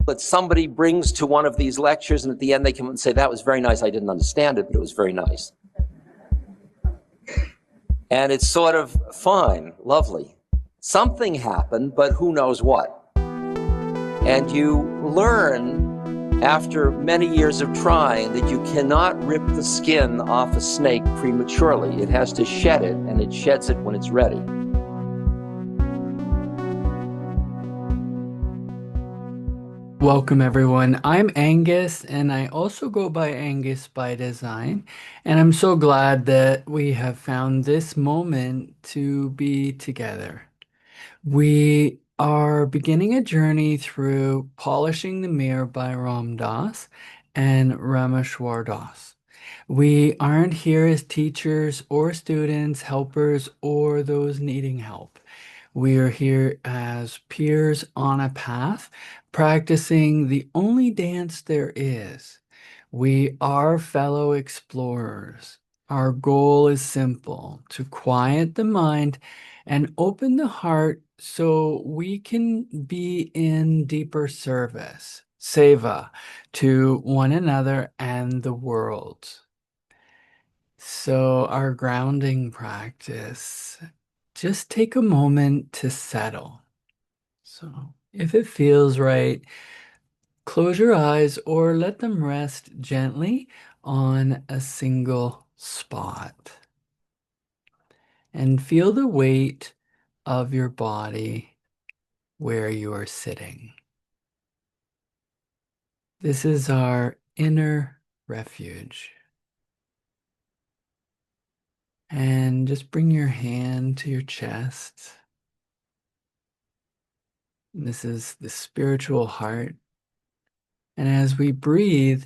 that somebody brings to one of these lectures, and at the end they come and say, that was very nice, I didn't understand it, but it was very nice. And it's sort of fine, lovely. Something happened, but who knows what. And you learn after many years of trying that you cannot rip the skin off a snake prematurely. It has to shed it, and it sheds it when it's ready. Welcome everyone. I'm Angus, and I also go by Angus by design, and I'm so glad that we have found this moment to be together. We are beginning a journey through Polishing the Mirror by Ram Dass and Rameshwar. We aren't here as teachers or students, helpers, or those needing help. We are here as peers on a path, practicing the only dance there is. We are fellow explorers. Our goal is simple: to quiet the mind and open the heart so we can be in deeper service, Seva, to one another and the world. So, our grounding practice, just take a moment to settle. So, if it feels right, close your eyes or let them rest gently on a single spot. And feel the weight of your body where you are sitting. This is our inner refuge. And just bring your hand to your chest. This is the spiritual heart. And as we breathe,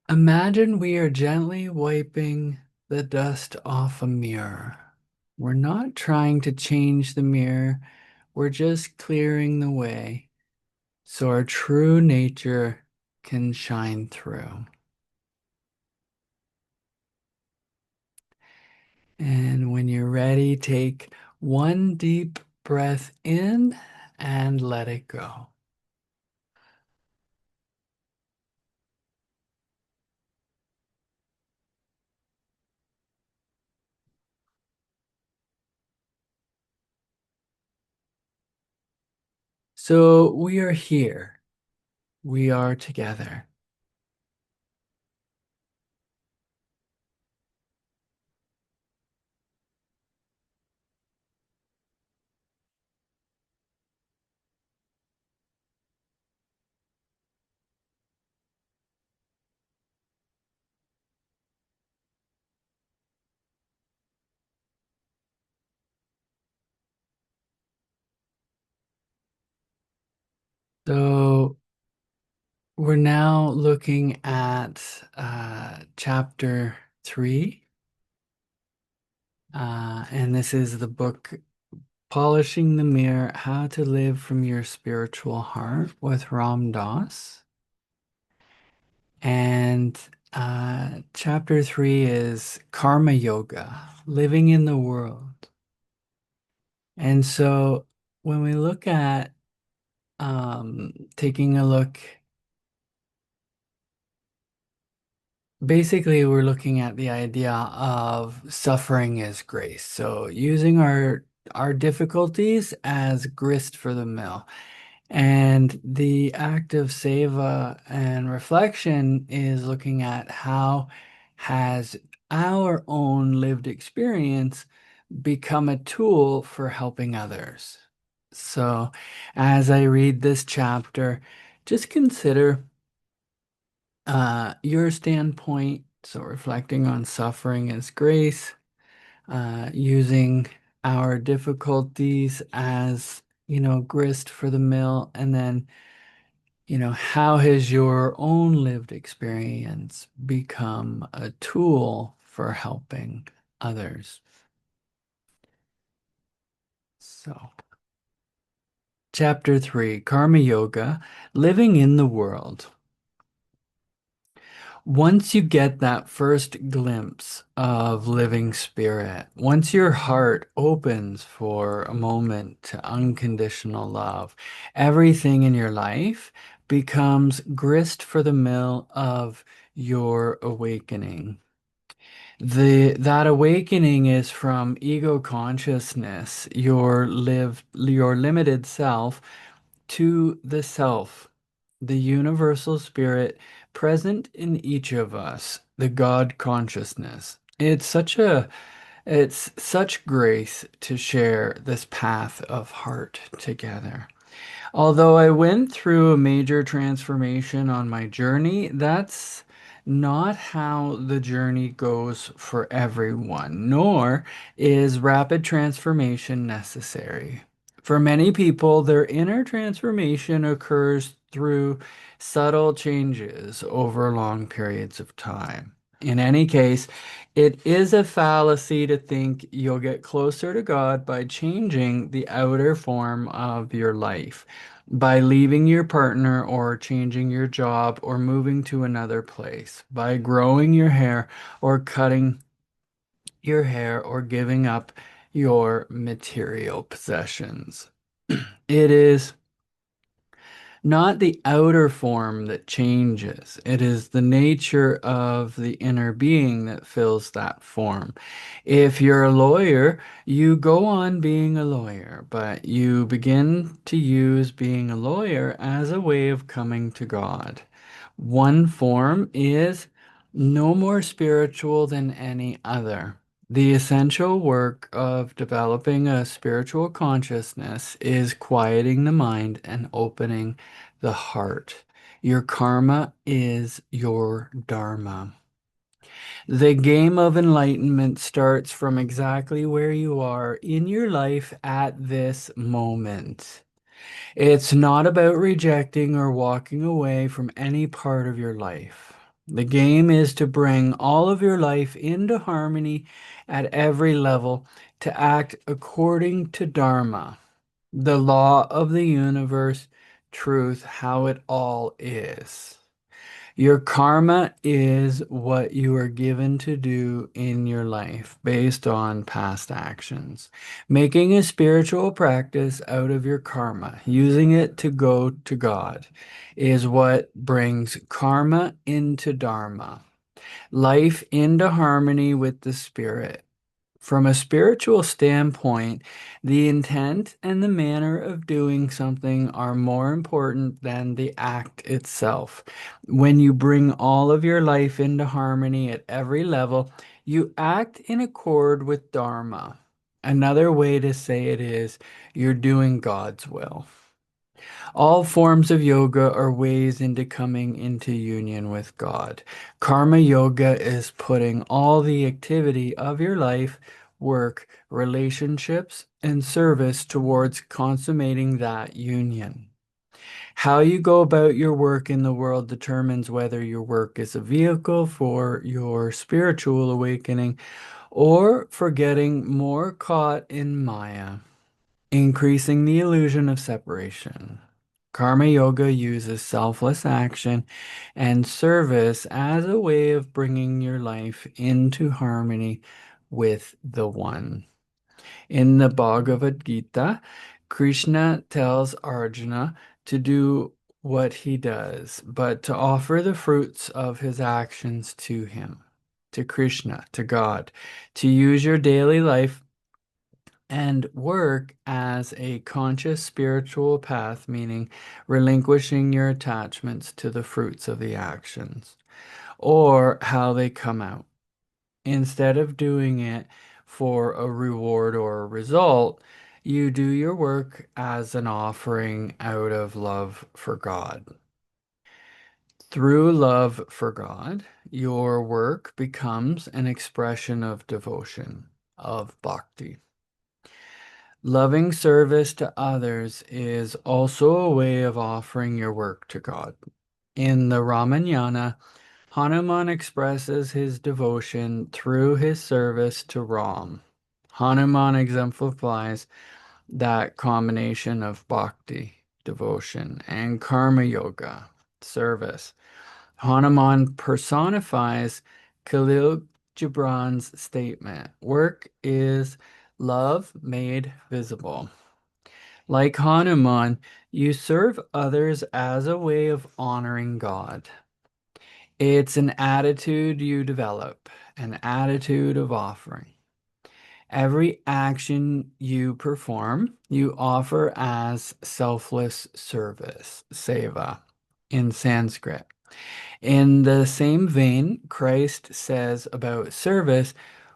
imagine we are gently wiping the dust off a mirror. We're not trying to change the mirror, we're just clearing the way so our true nature can shine through. And when you're ready, take one deep breath in and let it go. So we are here. We are together. So we're now looking at chapter 3. And this is the book Polishing the Mirror: How to Live from Your Spiritual Heart with Ram Dass. And chapter 3 is Karma Yoga, living in the world. And so when we look at taking a look, basically we're looking at the idea of suffering as grace. So using our difficulties as grist for the mill. And the act of seva and reflection is looking at how has our own lived experience become a tool for helping others. So as I read this chapter, just consider your standpoint. So reflecting on suffering as grace, using our difficulties as, grist for the mill, and then, how has your own lived experience become a tool for helping others? So, chapter 3, Karma Yoga, living in the world. Once you get that first glimpse of living spirit, once your heart opens for a moment to unconditional love, everything in your life becomes grist for the mill of your awakening. That awakening is from ego consciousness, your limited self, to the self, the universal spirit present in each of us, the God consciousness. It's such grace to share this path of heart together. Although I went through a major transformation on my journey, that's not how the journey goes for everyone, nor is rapid transformation necessary. For many people, their inner transformation occurs through subtle changes over long periods of time. In any case, it is a fallacy to think you'll get closer to God by changing the outer form of your life, by leaving your partner or changing your job or moving to another place, by growing your hair or cutting your hair or giving up your material possessions. It is not the outer form that changes. It is the nature of the inner being that fills that form. If you're a lawyer, you go on being a lawyer, but you begin to use being a lawyer as a way of coming to God. One form is no more spiritual than any other. The essential work of developing a spiritual consciousness is quieting the mind and opening the heart. Your karma is your dharma. The game of enlightenment starts from exactly where you are in your life at this moment. It's not about rejecting or walking away from any part of your life. The game is to bring all of your life into harmony at every level, to act according to Dharma, the law of the universe, truth, how it all is. Your karma is what you are given to do in your life based on past actions. Making a spiritual practice out of your karma, using it to go to God, is what brings karma into dharma, life into harmony with the spirit. From a spiritual standpoint, the intent and the manner of doing something are more important than the act itself. When you bring all of your life into harmony at every level, you act in accord with Dharma. Another way to say it is you're doing God's will. All forms of yoga are ways into coming into union with God. Karma yoga is putting all the activity of your life, work, relationships, and service towards consummating that union. How you go about your work in the world determines whether your work is a vehicle for your spiritual awakening or for getting more caught in Maya, increasing the illusion of separation. Karma Yoga uses selfless action and service as a way of bringing your life into harmony with the One. In the Bhagavad Gita, Krishna tells Arjuna to do what he does, but to offer the fruits of his actions to him, to Krishna, to God, to use your daily life and work as a conscious spiritual path, meaning relinquishing your attachments to the fruits of the actions or how they come out. Instead of doing it for a reward or a result, you do your work as an offering out of love for God. Through love for God, your work becomes an expression of devotion, of bhakti. Loving service to others is also a way of offering your work to God. In the Ramayana, Hanuman expresses his devotion through his service to Ram. Hanuman exemplifies that combination of bhakti, devotion, and karma yoga, service. Hanuman personifies Khalil Gibran's statement, work is love made visible. Like Hanuman, you serve others as a way of honoring God. It's an attitude you develop, an attitude of offering. Every action you perform, you offer as selfless service, seva, in Sanskrit. In the same vein, Christ says about service,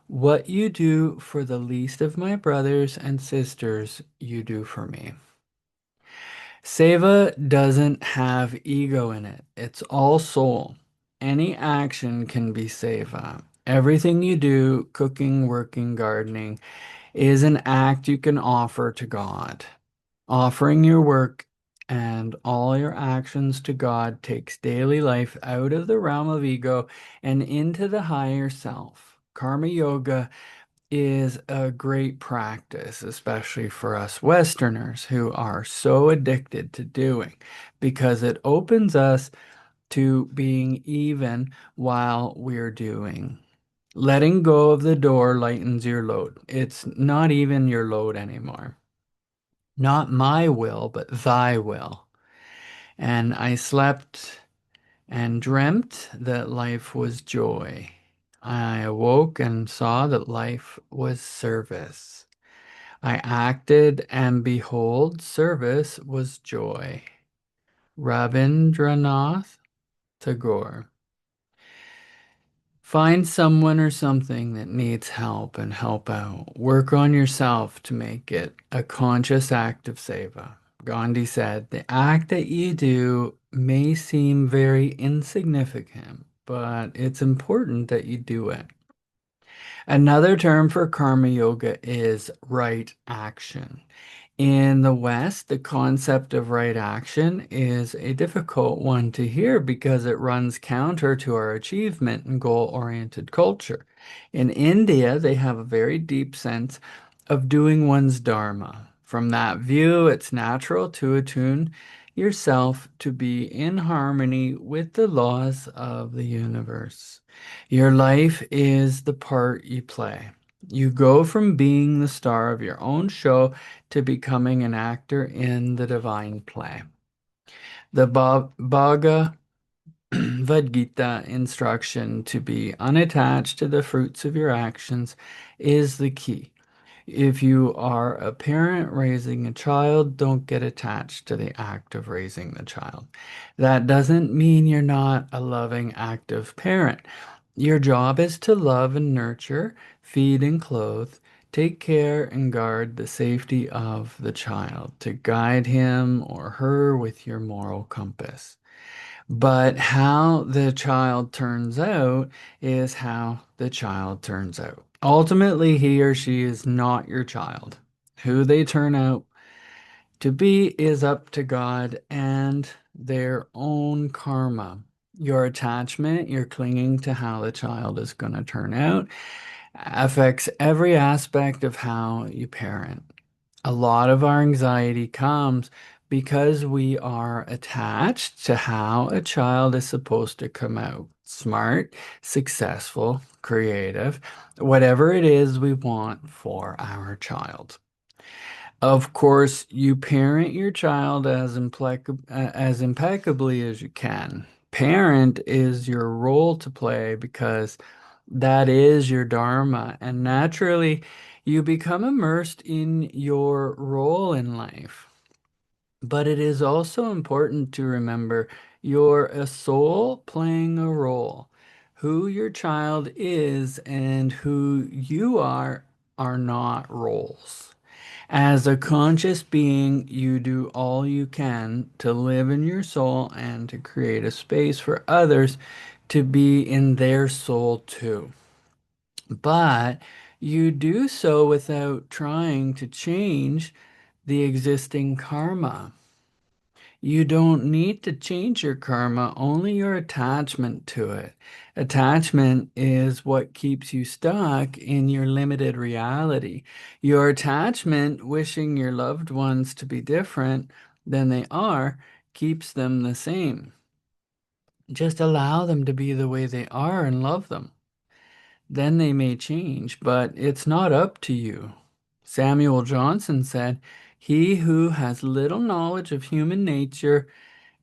what you do for the least of my brothers and sisters, you do for me. Seva doesn't have ego in it. It's all soul. Any action can be seva. Everything you do, cooking, working, gardening, is an act you can offer to God. Offering your work and all your actions to God takes daily life out of the realm of ego and into the higher self. Karma yoga is a great practice, especially for us Westerners who are so addicted to doing, because it opens us to being even while we're doing. Letting go of the door lightens your load. It's not even your load anymore. Not my will, but thy will. And I slept and dreamt that life was joy. I awoke and saw that life was service. I acted, and behold, service was joy. Rabindranath Tagore. Find someone or something that needs help and help out. Work on yourself to make it a conscious act of seva. Gandhi said, the act that you do may seem very insignificant, but it's important that you do it. Another term for karma yoga is right action. In the West, the concept of right action is a difficult one to hear because it runs counter to our achievement and goal-oriented culture. In India, they have a very deep sense of doing one's dharma. From that view, it's natural to attune yourself to be in harmony with the laws of the universe. Your life is the part you play. You go from being the star of your own show to becoming an actor in the divine play. The Bhagavad Gita instruction to be unattached to the fruits of your actions is the key. If you are a parent raising a child, don't get attached to the act of raising the child. That doesn't mean you're not a loving, active parent. Your job is to love and nurture, feed and clothe, take care and guard the safety of the child, to guide him or her with your moral compass. But how the child turns out is how the child turns out. Ultimately, he or she is not your child. Who they turn out to be is up to God and their own karma. Your attachment, your clinging to how the child is going to turn out, affects every aspect of how you parent. A lot of our anxiety comes because we are attached to how a child is supposed to come out. Smart, successful, creative, whatever it is we want for our child. Of course, you parent your child as impeccably as you can. Parent is your role to play because that is your dharma, and naturally, you become immersed in your role in life. But it is also important to remember you're a soul playing a role. Who your child is and who you are not roles. As a conscious being, you do all you can to live in your soul and to create a space for others to be in their soul too. But you do so without trying to change the existing karma. You don't need to change your karma, only your attachment to it. Attachment is what keeps you stuck in your limited reality. Your attachment, wishing your loved ones to be different than they are, keeps them the same. Just allow them to be the way they are and love them. Then they may change, but it's not up to you. Samuel Johnson said, "He who has little knowledge of human nature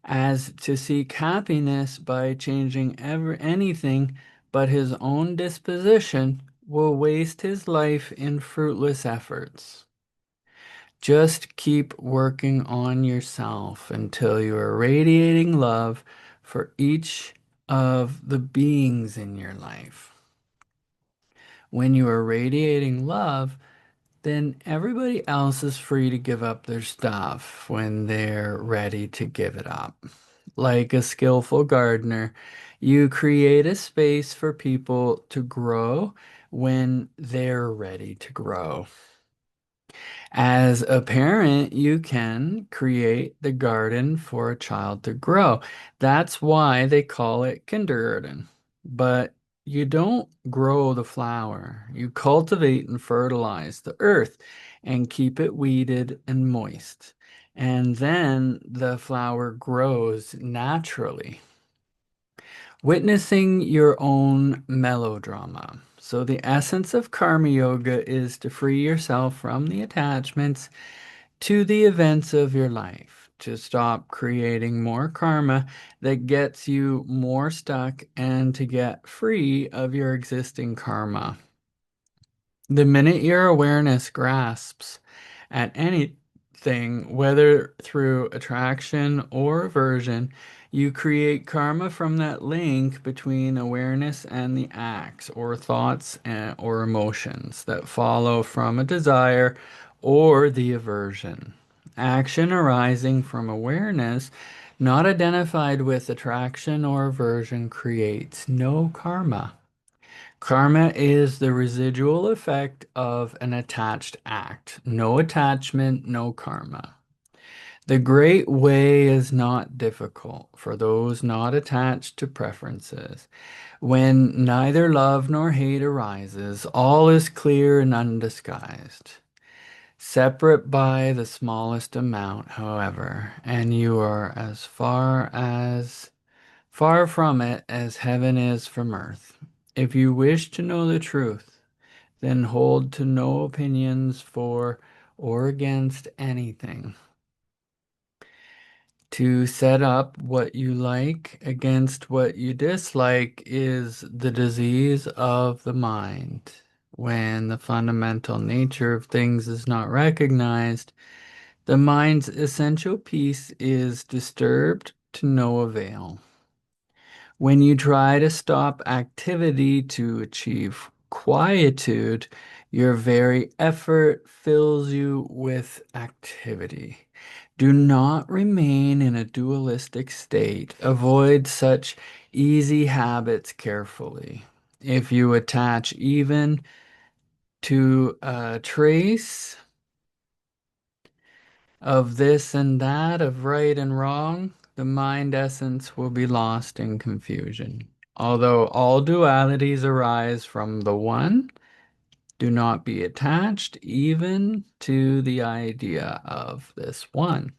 as to seek happiness by changing anything but his own disposition will waste his life in fruitless efforts." Just keep working on yourself until you are radiating love for each of the beings in your life. When you are radiating love, then everybody else is free to give up their stuff when they're ready to give it up. Like a skillful gardener, you create a space for people to grow when they're ready to grow. As a parent, you can create the garden for a child to grow. That's why they call it kindergarten. But you don't grow the flower. You cultivate and fertilize the earth and keep it weeded and moist. And then the flower grows naturally. Witnessing your own melodrama. So, the essence of karma yoga is to free yourself from the attachments to the events of your life, to stop creating more karma that gets you more stuck, and to get free of your existing karma. The minute your awareness grasps at anything, whether through attraction or aversion, you create karma from that link between awareness and the acts or thoughts or emotions that follow from a desire or the aversion. Action arising from awareness, not identified with attraction or aversion, creates no karma. Karma is the residual effect of an attached act. No attachment, no karma. The great way is not difficult for those not attached to preferences. When neither love nor hate arises, all is clear and undisguised. Separate by the smallest amount, however, and you are as far from it as heaven is from earth. If you wish to know the truth, then hold to no opinions for or against anything. To set up what you like against what you dislike is the disease of the mind. When the fundamental nature of things is not recognized, the mind's essential peace is disturbed to no avail. When you try to stop activity to achieve quietude, your very effort fills you with activity. Do not remain in a dualistic state. Avoid such easy habits carefully. If you attach even to a trace of this and that, of right and wrong, the mind essence will be lost in confusion. Although all dualities arise from the one, do not be attached even to the idea of this one.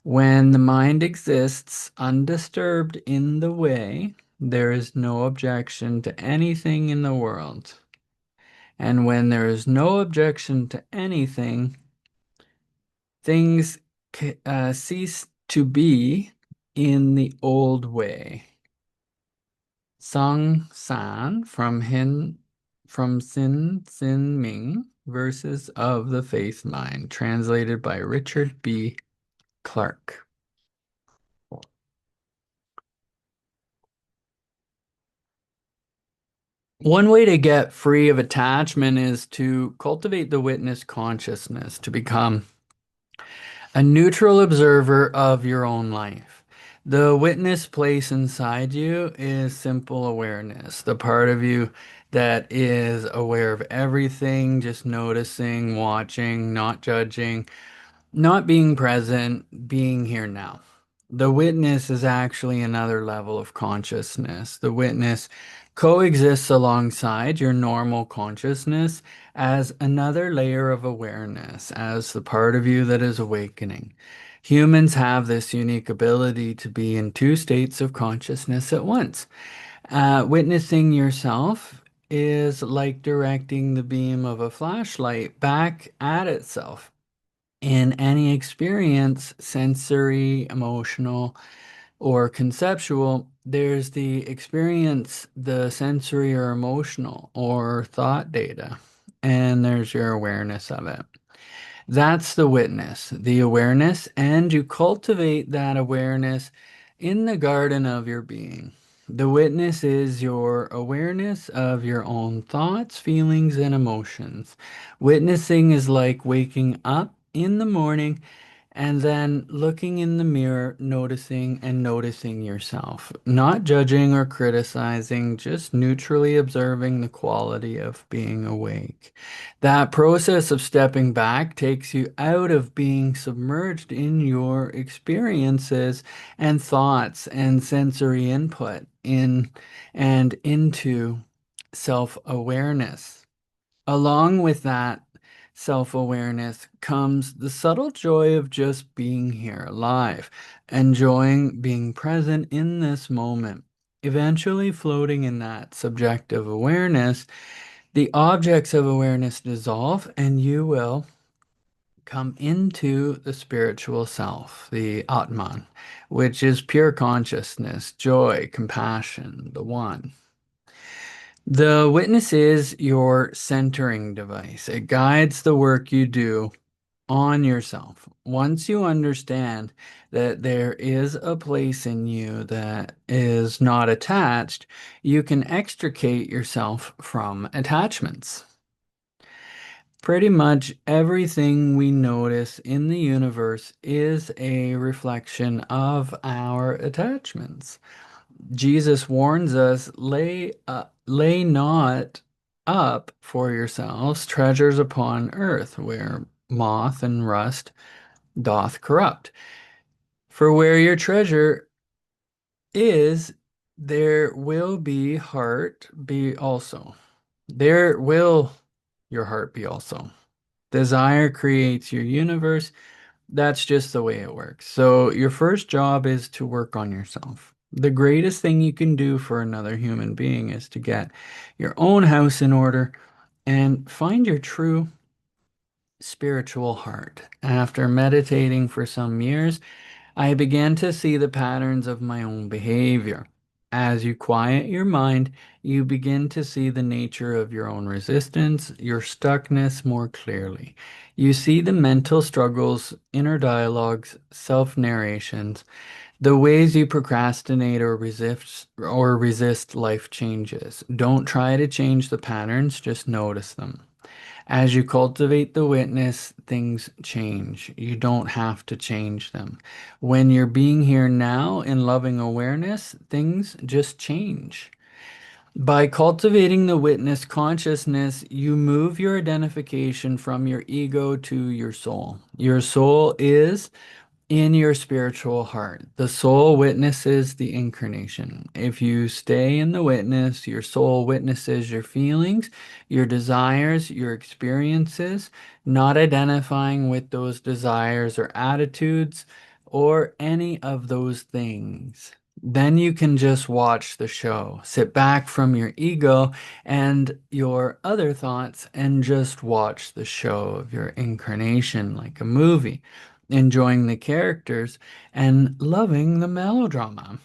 When the mind exists undisturbed in the way, there is no objection to anything in the world. And when there is no objection to anything, things cease to be in the old way. Sung San from Sin Ming, Verses of the Faith Mind, translated by Richard B. Clark. One way to get free of attachment is to cultivate the witness consciousness, to become a neutral observer of your own life. The witness place inside you is simple awareness, the part of you that is aware of everything, just noticing, watching, not judging, not being present, being here now. The witness is actually another level of consciousness. The witness coexists alongside your normal consciousness as another layer of awareness, as the part of you that is awakening. Humans have this unique ability to be in two states of consciousness at once. Witnessing yourself is like directing the beam of a flashlight back at itself. In any experience, sensory, emotional, or conceptual, there's the experience, the sensory or emotional or thought data, and there's your awareness of it. That's the witness, the awareness, and you cultivate that awareness in the garden of your being. The witness is your awareness of your own thoughts, feelings, and emotions. Witnessing is like waking up in the morning and then looking in the mirror, noticing and noticing yourself, not judging or criticizing, just neutrally observing the quality of being awake. That process of stepping back takes you out of being submerged in your experiences and thoughts and sensory input in and into self-awareness. Along with that self-awareness comes the subtle joy of just being here alive, enjoying being present in this moment. Eventually floating in that subjective awareness, the objects of awareness dissolve and you will come into the spiritual self, the Atman, which is pure consciousness, joy, compassion, the one. The witness is your centering device. It guides the work you do on yourself. Once you understand that there is a place in you that is not attached, you can extricate yourself from attachments. Pretty much everything we notice in the universe is a reflection of our attachments. Jesus warns us, lay not up for yourselves treasures upon earth, where moth and rust doth corrupt. For where your treasure is, there will be heart be also. There will your heart be also. Desire creates your universe. That's just the way it works. So your first job is to work on yourself. The greatest thing you can do for another human being is to get your own house in order and find your true spiritual heart. After meditating for some years, I began to see the patterns of my own behavior. As you quiet your mind, you begin to see the nature of your own resistance, your stuckness more clearly. You see the mental struggles, inner dialogues, self-narrations, the ways you procrastinate or resist life changes. Don't try to change the patterns, just notice them. As you cultivate the witness, things change. You don't have to change them. When you're being here now in loving awareness, things just change. By cultivating the witness consciousness, you move your identification from your ego to your soul. Your soul is in your spiritual heart. The soul witnesses the incarnation. If you stay in the witness, your soul witnesses your feelings, your desires, your experiences, not identifying with those desires or attitudes or any of those things. Then you can just watch the show. Sit back from your ego and your other thoughts and just watch the show of your incarnation like a movie, enjoying the characters and loving the melodrama.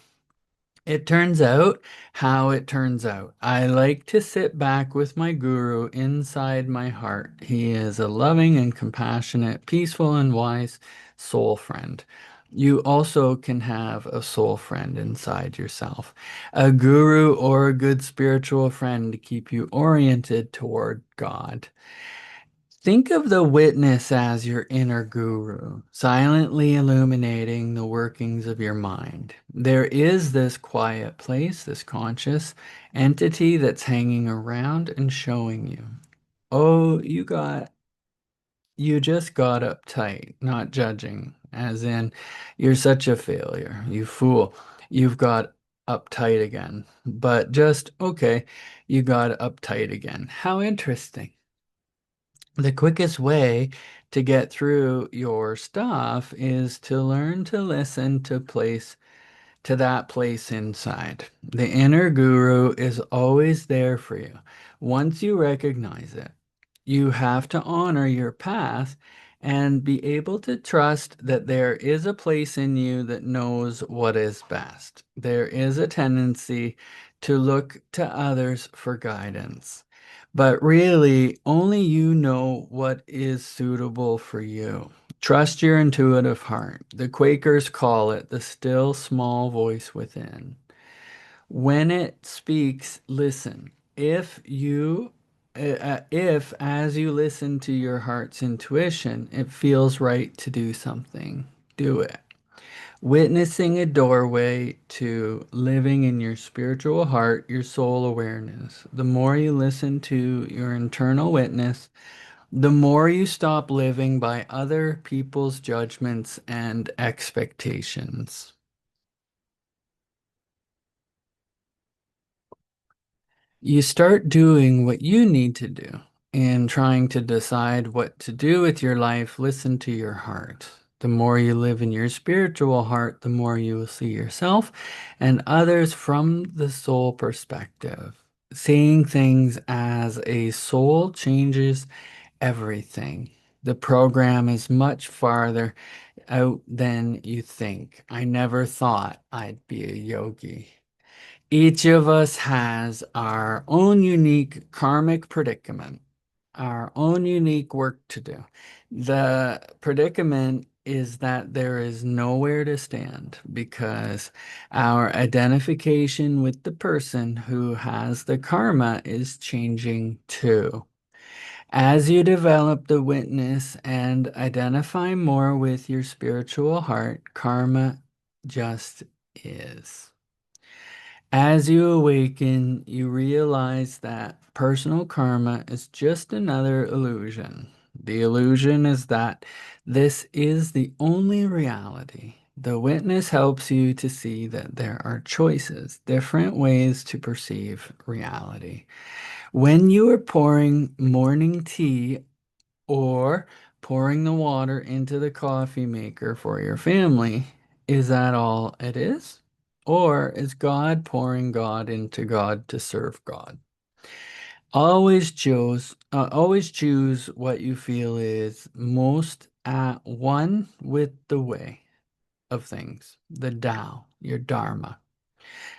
It turns out how it turns out. I like to sit back with my guru inside my heart. He is a loving and compassionate, peaceful and wise soul friend. You also can have a soul friend inside yourself, a guru or a good spiritual friend to keep you oriented toward God. Think of the witness as your inner guru, silently illuminating the workings of your mind. There is this quiet place, this conscious entity that's hanging around and showing you. Oh, you just got uptight, not judging, as in, you're such a failure, you fool. You've got uptight again. But just, okay, you got uptight again. How interesting. The quickest way to get through your stuff is to learn to listen to that place inside. The inner guru is always there for you. Once you recognize it, you have to honor your path and be able to trust that there is a place in you that knows what is best. There is a tendency to look to others for guidance, but really, only you know what is suitable for you. Trust your intuitive heart. The Quakers call it the still small voice within. When it speaks, listen. If as you listen to your heart's intuition, it feels right to do something, do it. Witnessing a doorway to living in your spiritual heart, your soul awareness. The more you listen to your internal witness, the more you stop living by other people's judgments and expectations. You start doing what you need to do and trying to decide what to do with your life. Listen to your heart. The more you live in your spiritual heart, the more you will see yourself and others from the soul perspective. Seeing things as a soul changes everything. The program is much farther out than you think. I never thought I'd be a yogi. Each of us has our own unique karmic predicament, our own unique work to do. The predicament is that there is nowhere to stand because our identification with the person who has the karma is changing too. As you develop the witness and identify more with your spiritual heart, karma just is. As you awaken, you realize that personal karma is just another illusion. The illusion is that this is the only reality. The witness helps you to see that there are choices, different ways to perceive reality. When you are pouring morning tea or pouring the water into the coffee maker for your family, is that all it is? Or is God pouring God into God to serve God? Always choose what you feel is most at one with the way of things, the Tao, your Dharma.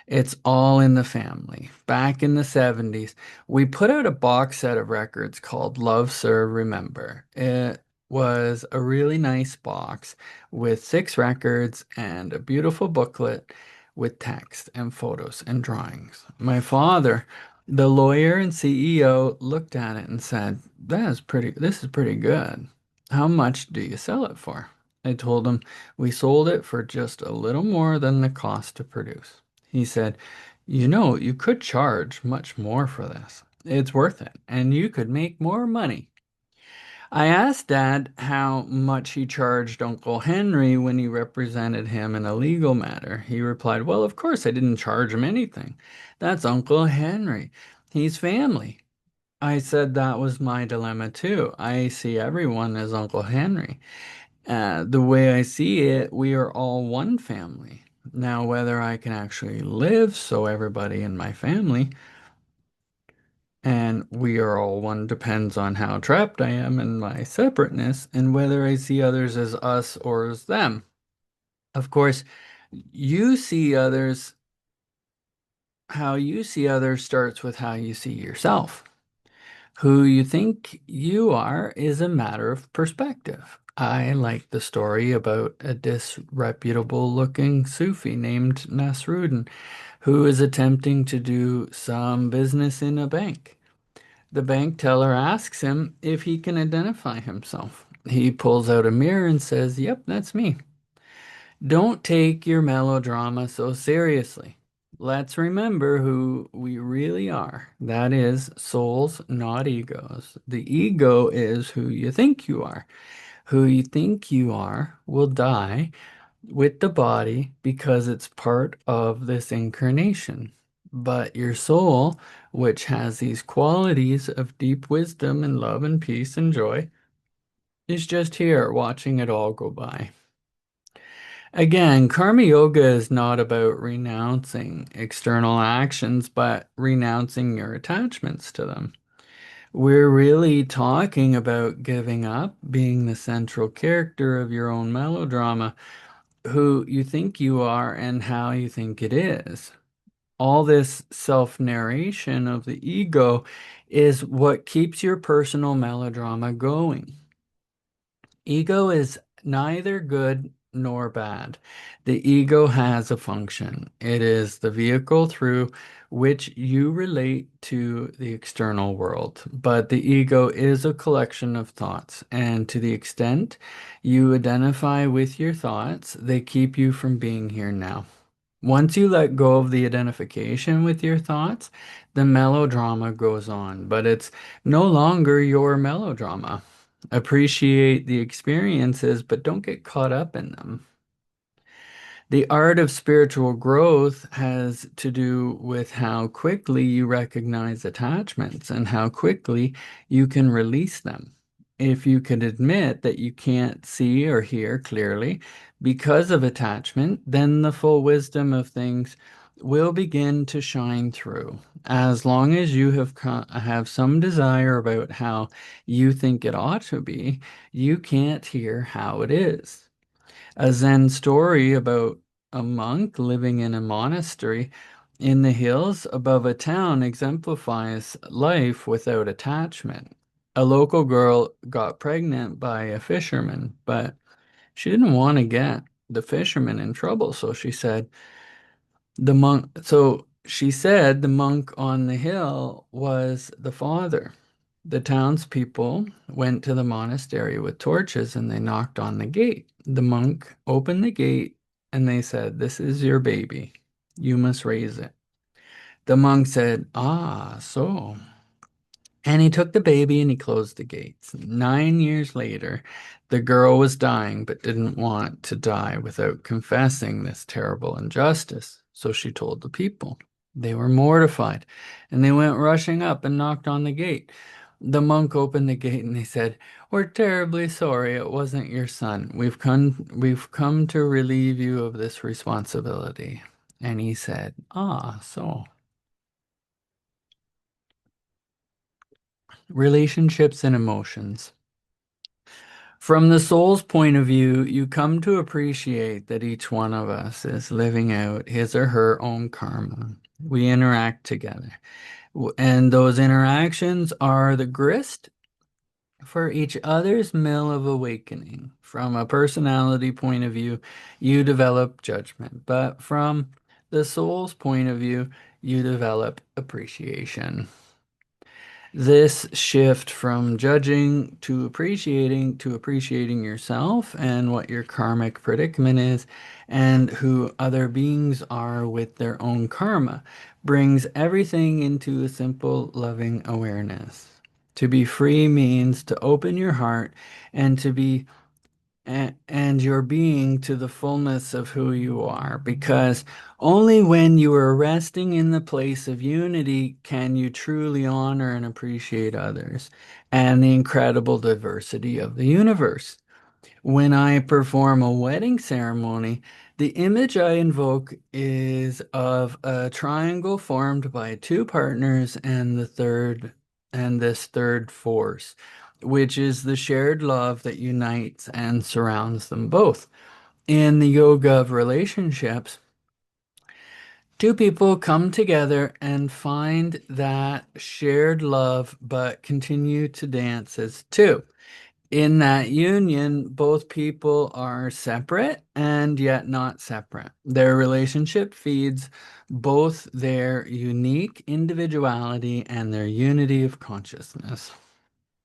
It's all in the family. Back in the 70s, we put out a box set of records called Love, Serve, Remember. It was a really nice box with 6 records and a beautiful booklet with text and photos and drawings. My father, the lawyer and CEO, looked at it and said, this is pretty good. How much do you sell it for? I told him we sold it for just a little more than the cost to produce. He said, you could charge much more for this. It's worth it, and you could make more money. I asked Dad how much he charged Uncle Henry when he represented him in a legal matter. He replied, well, of course I didn't charge him anything. That's Uncle Henry. He's family. I said that was my dilemma too. I see everyone as Uncle Henry. The way I see it, we are all one family. Now, whether I can actually live so everybody in my family and we are all one depends on how trapped I am in my separateness and whether I see others as us or as them. Of course, you see others, how you see others starts with how you see yourself. Who you think you are is a matter of perspective. I like the story about a disreputable looking Sufi named Nasruddin who is attempting to do some business in a bank. The bank teller asks him if he can identify himself. He pulls out a mirror and says, yep, that's me. Don't take your melodrama so seriously. Let's remember who we really are. That is souls, not egos. The ego is who you think you are. Who you think you are will die with the body because it's part of this incarnation. But your soul, which has these qualities of deep wisdom and love and peace and joy, is just here watching it all go by. Again, karma yoga is not about renouncing external actions, but renouncing your attachments to them. We're really talking about giving up being the central character of your own melodrama, who you think you are and how you think it is. All this self-narration of the ego is what keeps your personal melodrama going. Ego is neither good nor bad. The ego has a function. It is the vehicle through which you relate to the external world. But the ego is a collection of thoughts, and to the extent you identify with your thoughts, they keep you from being here now. Once you let go of the identification with your thoughts, the melodrama goes on, but it's no longer your melodrama. Appreciate the experiences, but don't get caught up in them. The art of spiritual growth has to do with how quickly you recognize attachments and how quickly you can release them. If you can admit that you can't see or hear clearly because of attachment, then the full wisdom of things will begin to shine through. As long as you have some desire about how you think it ought to be, you can't hear how it is. A Zen story about a monk living in a monastery in the hills above a town exemplifies life without attachment. A local girl got pregnant by a fisherman, but she didn't want to get the fisherman in trouble, so she said the monk on the hill was the father. The townspeople went to the monastery with torches and they knocked on the gate. The monk opened the gate and they said, "This is your baby. You must raise it." The monk said, "Ah, so." And he took the baby and he closed the gates. 9 years later, the girl was dying but didn't want to die without confessing this terrible injustice. So she told the people. They were mortified and they went rushing up and knocked on the gate. The monk opened the gate and he said, "We're terribly sorry it wasn't your son. We've come to relieve you of this responsibility." And he said, "Ah, so." Relationships and emotions. From the soul's point of view, you come to appreciate that each one of us is living out his or her own karma. We interact together. And those interactions are the grist for each other's mill of awakening. From a personality point of view, you develop judgment. But from the soul's point of view, you develop appreciation. This shift from judging to appreciating yourself and what your karmic predicament is and who other beings are with their own karma brings everything into a simple loving awareness. To be free means to open your heart and to be and your being to the fullness of who you are, because only when you are resting in the place of unity can you truly honor and appreciate others and the incredible diversity of the universe. When I perform a wedding ceremony, the image I invoke is of a triangle formed by two partners and this third force, which is the shared love that unites and surrounds them both. In the yoga of relationships, two people come together and find that shared love but continue to dance as two. In that union, both people are separate and yet not separate. Their relationship feeds both their unique individuality and their unity of consciousness.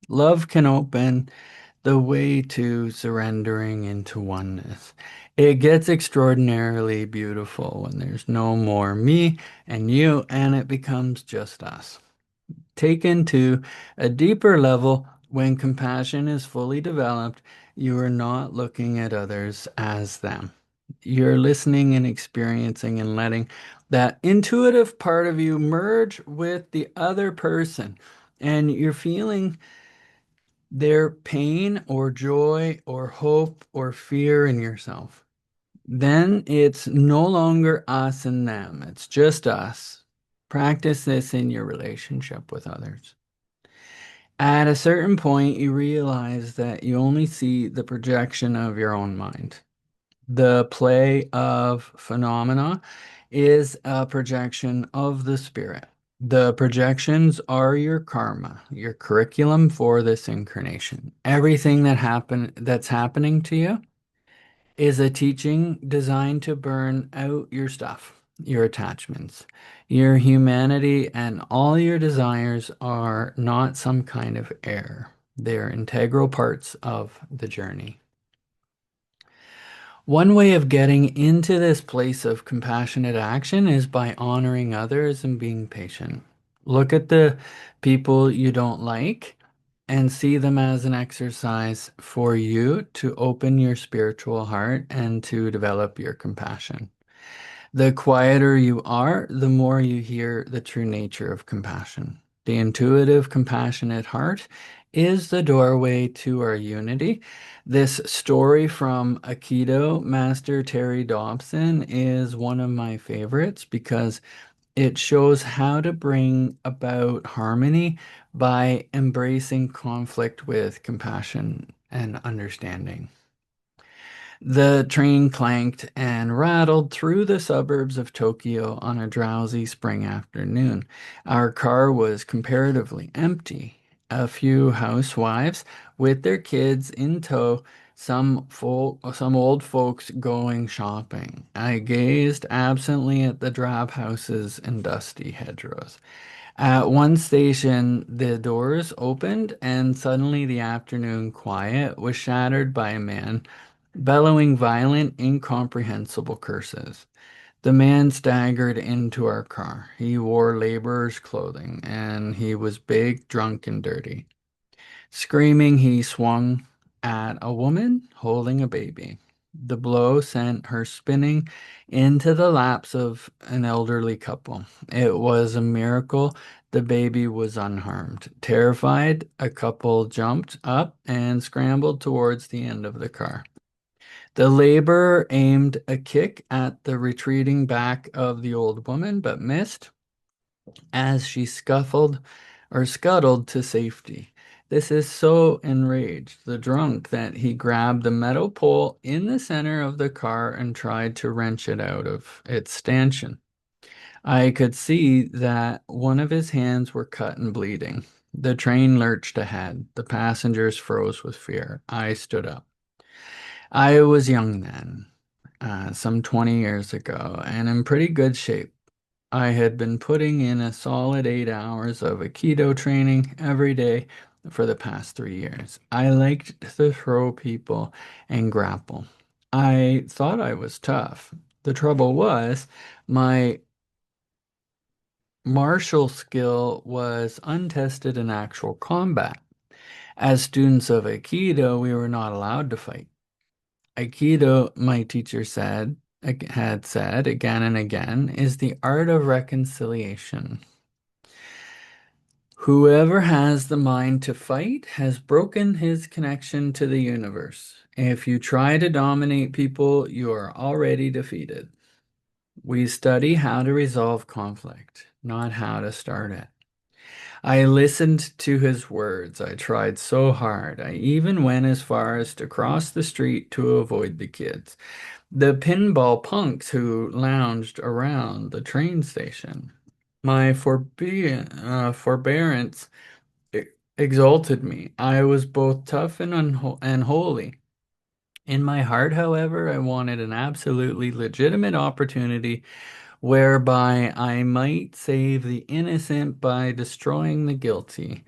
Love can open the way to surrendering into oneness. It gets extraordinarily beautiful when there's no more me and you, and it becomes just us. Taken to a deeper level, when compassion is fully developed, you are not looking at others as them. You're listening and experiencing and letting that intuitive part of you merge with the other person. And you're feeling their pain or joy or hope or fear in yourself. Then it's no longer us and them, it's just us. Practice this in your relationship with others. At a certain point, you realize that you only see the projection of your own mind. The play of phenomena is a projection of the spirit. The projections are your karma, your curriculum for this incarnation. Everything that's happening to you is a teaching designed to burn out your stuff, your attachments. Your humanity and all your desires are not some kind of error. They're integral parts of the journey. One way of getting into this place of compassionate action is by honoring others and being patient. Look at the people you don't like and see them as an exercise for you to open your spiritual heart and to develop your compassion. The quieter you are, the more you hear the true nature of compassion. The intuitive, compassionate heart is the doorway to our unity. This story from Aikido Master Terry Dobson is one of my favorites because it shows how to bring about harmony by embracing conflict with compassion and understanding. The train clanked and rattled through the suburbs of Tokyo on a drowsy spring afternoon. Our car was comparatively empty. A few housewives with their kids in tow, some old folks going shopping. I gazed absently at the drab houses and dusty hedgerows. At one station, the doors opened, and suddenly the afternoon quiet was shattered by a man bellowing violent, incomprehensible curses. The man staggered into our car. He wore laborer's clothing, and he was big, drunk, and dirty. Screaming, he swung at a woman holding a baby. The blow sent her spinning into the laps of an elderly couple. It was a miracle the baby was unharmed. Terrified, a couple jumped up and scrambled towards the end of the car. The laborer aimed a kick at the retreating back of the old woman, but missed as she scuffled or scuttled to safety. This is so enraged the drunk that he grabbed the metal pole in the center of the car and tried to wrench it out of its stanchion. I could see that one of his hands were cut and bleeding. The train lurched ahead. The passengers froze with fear. I stood up. I was young then, some 20 years ago, and in pretty good shape. I had been putting in a solid 8 hours of Aikido training every day for the past 3 years. I liked to throw people and grapple. I thought I was tough. The trouble was, my martial skill was untested in actual combat. As students of Aikido, we were not allowed to fight. Aikido, my teacher had said again and again, is the art of reconciliation. Whoever has the mind to fight has broken his connection to the universe. If you try to dominate people, you are already defeated. We study how to resolve conflict, not how to start it. I listened to his words. I tried so hard. I even went as far as to cross the street to avoid the kids, the pinball punks who lounged around the train station. My forbearance exalted me. I was both tough and holy. In my heart, however, I wanted an absolutely legitimate opportunity whereby I might save the innocent by destroying the guilty.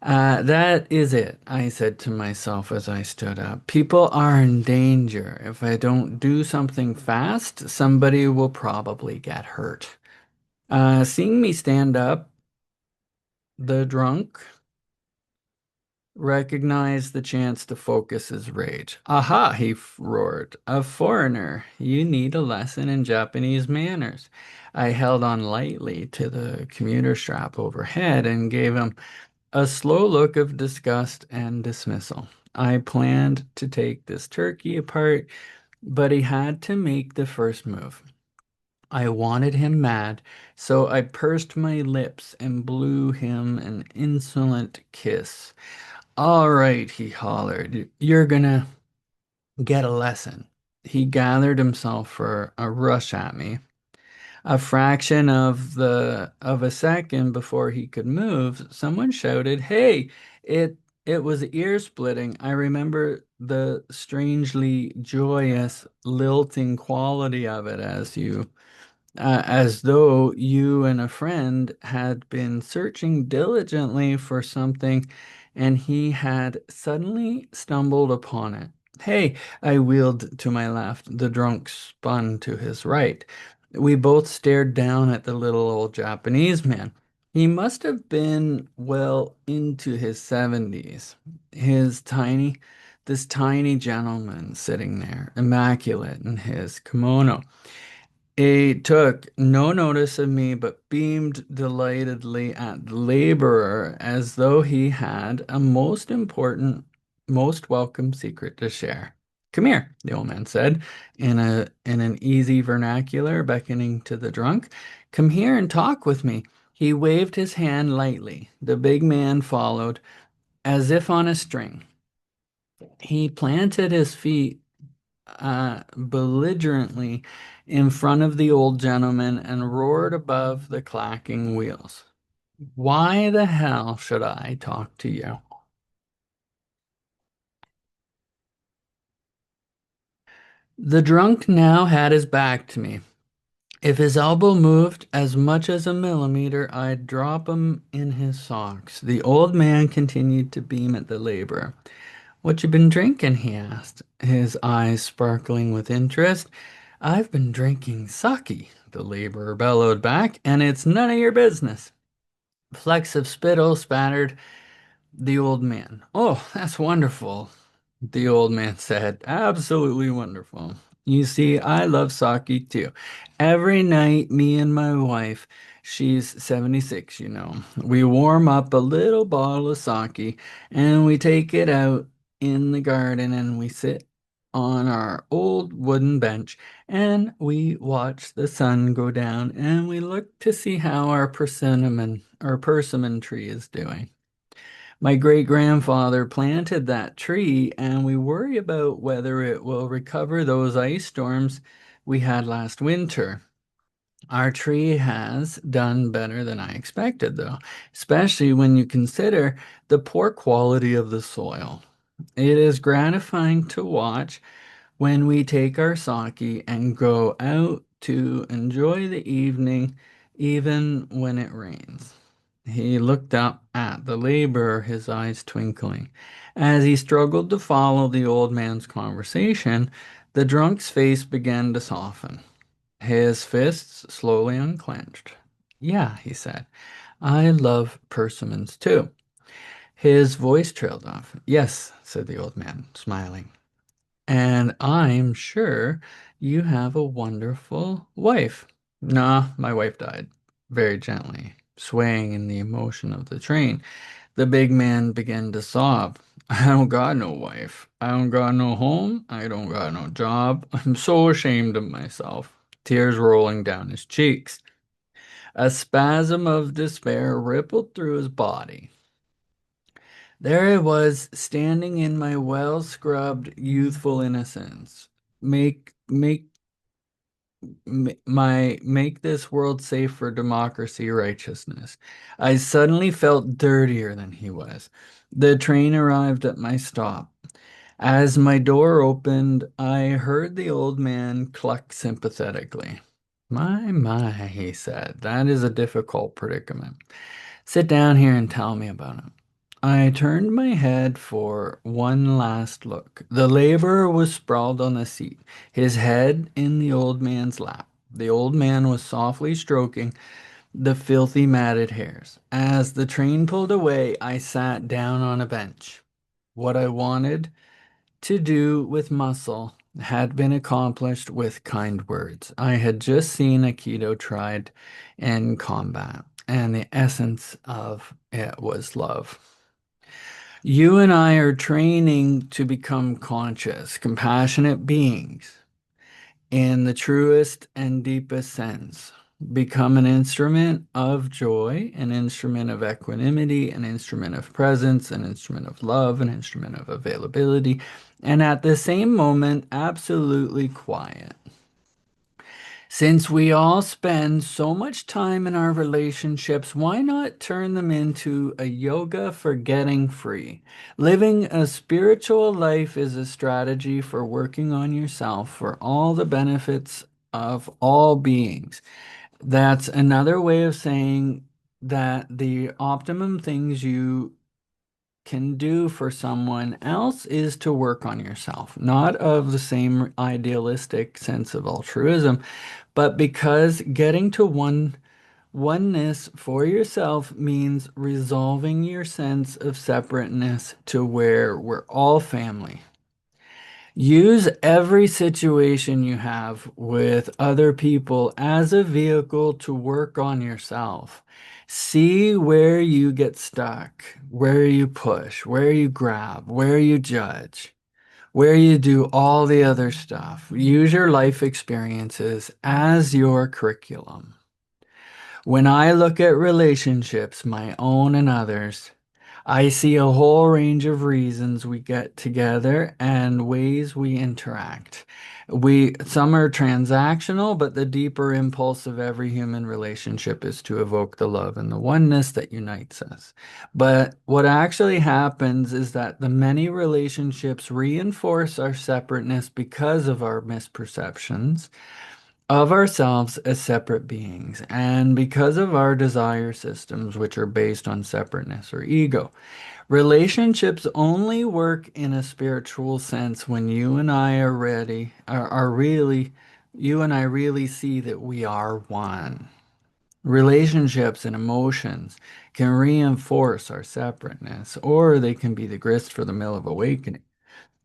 That is it, I said to myself as I stood up. People are in danger. If I don't do something fast, somebody will probably get hurt. Seeing me stand up, the drunk recognized the chance to focus his rage. Aha, he roared. A foreigner, you need a lesson in Japanese manners. I held on lightly to the commuter strap overhead and gave him A slow look of disgust and dismissal. I planned to take this turkey apart, but he had to make the first move. I wanted him mad, so I pursed my lips and blew him an insolent kiss. All right, he hollered, you're gonna get a lesson. He gathered himself for a rush at me. A fraction of a second before he could move, someone shouted, "Hey, it it was ear splitting." I remember the strangely joyous, lilting quality of it as though you and a friend had been searching diligently for something and he had suddenly stumbled upon it. Hey, I wheeled to my left. The drunk spun to his right. We both stared down at the little old Japanese man. He must have been well into his 70s. His tiny, this tiny gentleman sitting there, immaculate in his kimono. He took no notice of me, but beamed delightedly at the laborer as though he had a most important, most welcome secret to share. Come here, the old man said, in an easy vernacular, beckoning to the drunk. Come here and talk with me. He waved his hand lightly. The big man followed, as if on a string. He planted his feet belligerently in front of the old gentleman and roared above the clacking wheels. Why the hell should I talk to you? The drunk now had his back to me. If his elbow moved as much as a millimeter, I'd drop him in his socks. The old man continued to beam at the laborer. What you been drinking? He asked, his eyes sparkling with interest. I've been drinking sake, the laborer bellowed back, and it's none of your business. Flecks of spittle spattered the old man. Oh, that's wonderful, the old man said. Absolutely wonderful. You see, I love sake too. Every night, me and my wife, she's 76, we warm up a little bottle of sake and we take it out in the garden and we sit on our old wooden bench and we watch the sun go down and we look to see how our persimmon tree is doing. My great grandfather planted that tree, and we worry about whether it will recover those ice storms we had last winter. Our tree has done better than I expected, though, especially when you consider the poor quality of the soil. It is gratifying to watch when we take our sake and go out to enjoy the evening, even when it rains. He looked up at the laborer, his eyes twinkling. As he struggled to follow the old man's conversation, the drunk's face began to soften. His fists slowly unclenched. Yeah, he said, I love persimmons too. His voice trailed off. Yes, said the old man, smiling. And I'm sure you have a wonderful wife. Nah, my wife died, very gently, swaying in the emotion of the train. The big man began to sob. I don't got no wife. I don't got no home. I don't got no job. I'm so ashamed of myself. Tears rolling down his cheeks. A spasm of despair rippled through his body. There I was, standing in my well-scrubbed, youthful innocence. Make make make this world safe for democracy, righteousness. I suddenly felt dirtier than he was. The train arrived at my stop. As my door opened, I heard the old man cluck sympathetically. My, he said, that is a difficult predicament. Sit down here and tell me about it. I turned my head for one last look. The laborer was sprawled on the seat, his head in the old man's lap. The old man was softly stroking the filthy matted hairs. As the train pulled away, I sat down on a bench. What I wanted to do with muscle had been accomplished with kind words. I had just seen Aikido tried in combat, and the essence of it was love. You and I are training to become conscious, compassionate beings in the truest and deepest sense. Become an instrument of joy, an instrument of equanimity, an instrument of presence, an instrument of love, an instrument of availability, and at the same moment, absolutely quiet. Since we all spend so much time in our relationships, why not turn them into a yoga for getting free? Living a spiritual life is a strategy for working on yourself for all the benefits of all beings. That's another way of saying that the optimum things you can do for someone else is to work on yourself, not of the same idealistic sense of altruism, but because getting to oneness for yourself means resolving your sense of separateness to where we're all family. Use every situation you have with other people as a vehicle to work on yourself. See where you get stuck, where you push, where you grab, where you judge, where you do all the other stuff. Use your life experiences as your curriculum. When I look at relationships, my own and others, I see a whole range of reasons we get together and ways we interact. Some are transactional, but the deeper impulse of every human relationship is to evoke the love and the oneness that unites us. But what actually happens is that the many relationships reinforce our separateness because of our misperceptions of ourselves as separate beings, and because of our desire systems, which are based on separateness or ego. Relationships only work in a spiritual sense when you and I are ready, are really, you and I really see that we are one. Relationships and emotions can reinforce our separateness, or they can be the grist for the mill of awakening.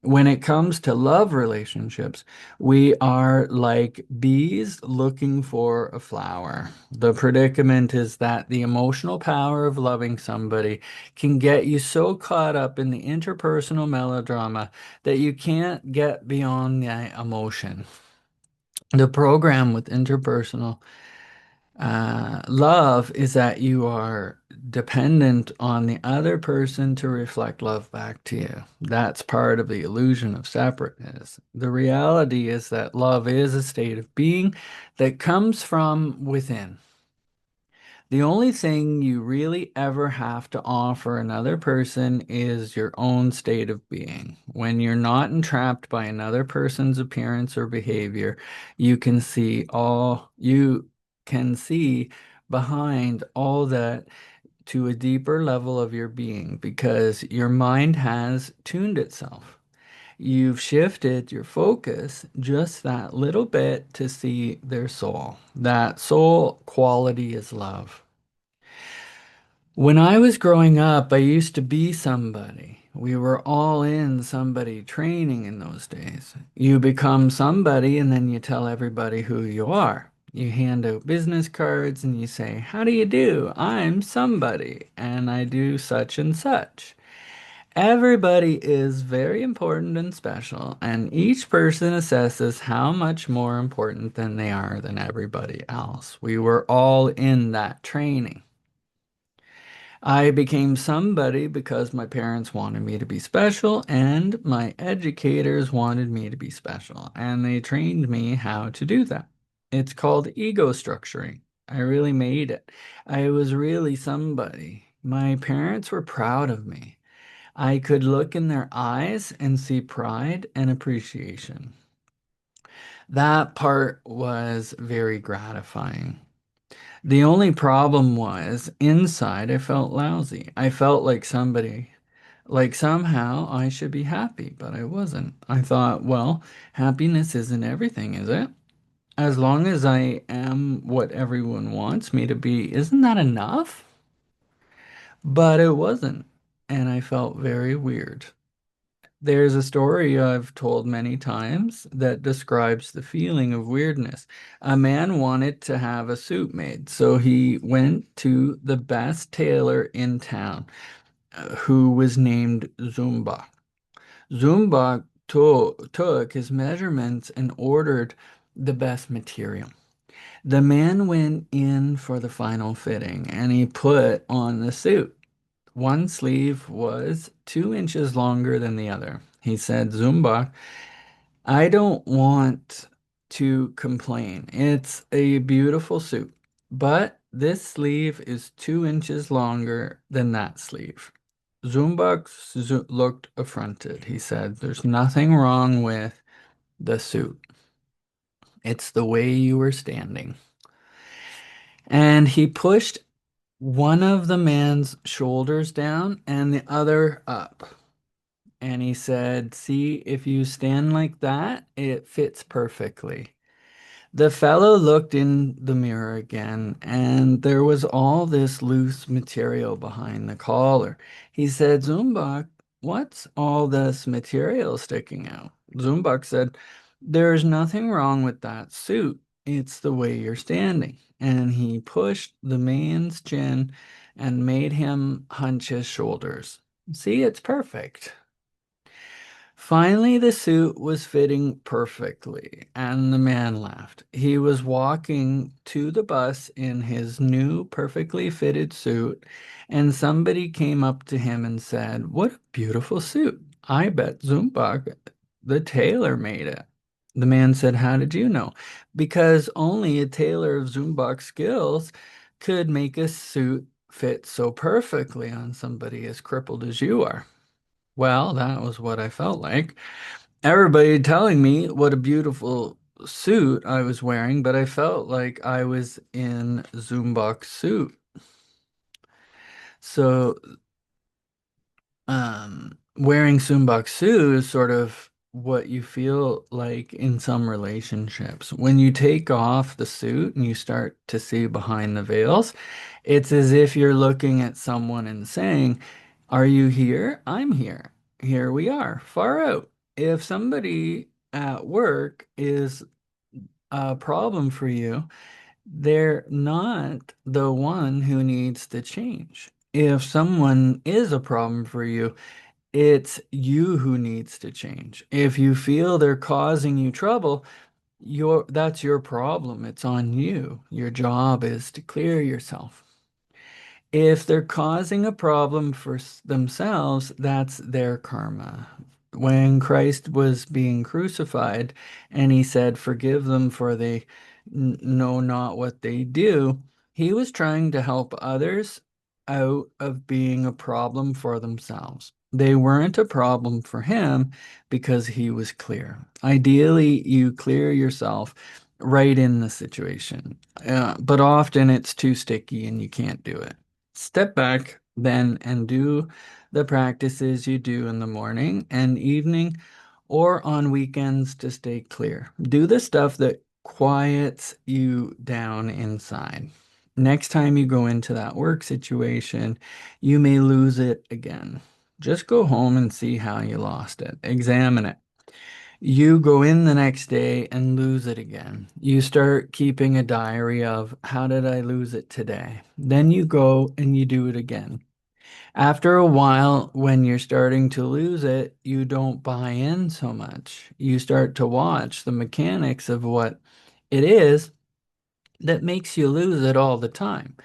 When it comes to love relationships, we are like bees looking for a flower. The predicament is that the emotional power of loving somebody can get you so caught up in the interpersonal melodrama that you can't get beyond the emotion. The program with interpersonal love is that you are dependent on the other person to reflect love back to you. That's part of the illusion of separateness. The reality is that love is a state of being that comes from within. The only thing you really ever have to offer another person is your own state of being. When you're not entrapped by another person's appearance or behavior, you can see behind all that to a deeper level of your being because your mind has tuned itself. You've shifted your focus just that little bit to see their soul. That soul quality is love. When I was growing up, I used to be somebody. We were all in somebody training in those days. You become somebody and then you tell everybody who you are. You hand out business cards and you say, "How do you do? I'm somebody and I do such and such." Everybody is very important and special, and each person assesses how much more important than they are than everybody else. We were all in that training. I became somebody because my parents wanted me to be special and my educators wanted me to be special, and they trained me how to do that. It's called ego structuring. I really made it. I was really somebody. My parents were proud of me. I could look in their eyes and see pride and appreciation. That part was very gratifying. The only problem was inside I felt lousy. I felt like somehow I should be happy, but I wasn't. I thought, well, happiness isn't everything, is it? As long as I am what everyone wants me to be, isn't that enough? But it wasn't. And I felt very weird. There's a story I've told many times that describes the feeling of weirdness. A man wanted to have a suit made, so he went to the best tailor in town, who was named Zumba. Zumba took his measurements and ordered the best material. The man went in for the final fitting and he put on the suit. One sleeve was 2 inches longer than the other. He said, Zumba, I don't want to complain. It's a beautiful suit, but this sleeve is 2 inches longer than that sleeve. Looked affronted. He said, there's nothing wrong with the suit. It's the way you were standing. And he pushed one of the man's shoulders down and the other up. And he said, see, if you stand like that, it fits perfectly. The fellow looked in the mirror again, and there was all this loose material behind the collar. He said, Zumbach, what's all this material sticking out? Zumbach said, there's nothing wrong with that suit. It's the way you're standing. And he pushed the man's chin and made him hunch his shoulders. See, it's perfect. Finally, the suit was fitting perfectly, and the man laughed. He was walking to the bus in his new, perfectly fitted suit, and somebody came up to him and said, what a beautiful suit. I bet Zumbach, the tailor, made it. The man said, how did you know? Because only a tailor of Zumbach's skills could make a suit fit so perfectly on somebody as crippled as you are. Well, that was what I felt like. Everybody telling me what a beautiful suit I was wearing, but I felt like I was in Zumbach's suit. So, wearing Zumbach's suit is sort of what you feel like in some relationships. When you take off the suit and you start to see behind the veils, it's as if you're looking at someone and saying, are you here? I'm here. Here we are, far out. If somebody at work is a problem for you, they're not the one who needs to change. If someone is a problem for you, it's you who needs to change. If you feel they're causing you trouble, that's your problem. It's on you. Your job is to clear yourself. If they're causing a problem for themselves, that's their karma. When Christ was being crucified and he said, forgive them for they know not what they do, he was trying to help others out of being a problem for themselves. They weren't a problem for him because he was clear. Ideally, you clear yourself right in the situation, but often it's too sticky and you can't do it. Step back then and do the practices you do in the morning and evening or on weekends to stay clear. Do the stuff that quiets you down inside. Next time you go into that work situation, you may lose it again. Just go home and see how you lost it. Examine it. You go in the next day and lose it again. You start keeping a diary of how did I lose it today? Then you go and you do it again. After a while, when you're starting to lose it, you don't buy in so much. You start to watch the mechanics of what it is that makes you lose it all the time.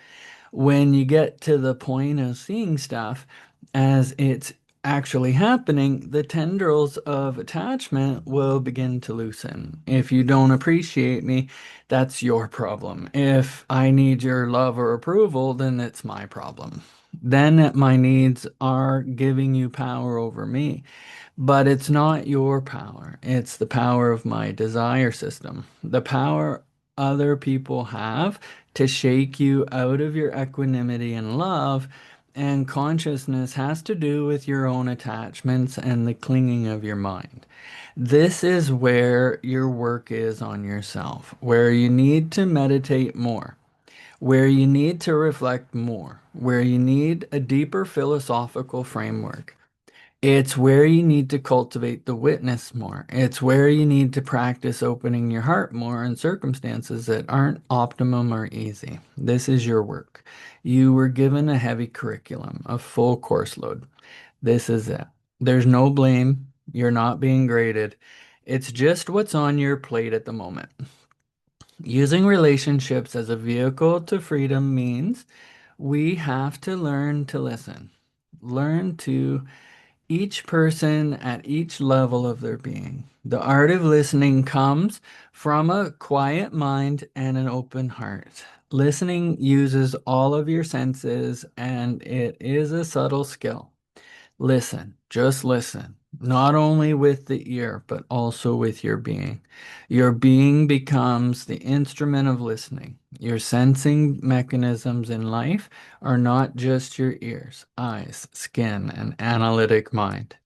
When you get to the point of seeing stuff as it's actually happening, the tendrils of attachment will begin to loosen. If you don't appreciate me, that's your problem. If I need your love or approval, then it's my problem. Then my needs are giving you power over me. But it's not your power. It's the power of my desire system. The power other people have to shake you out of your equanimity and love. And consciousness has to do with your own attachments and the clinging of your mind. This is where your work is on yourself, where you need to meditate more, where you need to reflect more, where you need a deeper philosophical framework. It's where you need to cultivate the witness more. It's where you need to practice opening your heart more in circumstances that aren't optimum or easy. This is your work. You were given a heavy curriculum, a full course load. This is it. There's no blame. You're not being graded. It's just what's on your plate at the moment. Using relationships as a vehicle to freedom means we have to learn to listen, learn to each person at each level of their being. The art of listening comes from a quiet mind and an open heart. Listening uses all of your senses, and it is a subtle skill. Listen, just listen, not only with the ear, but also with your being. Your being becomes the instrument of listening. Your sensing mechanisms in life are not just your ears, eyes, skin, and analytic mind.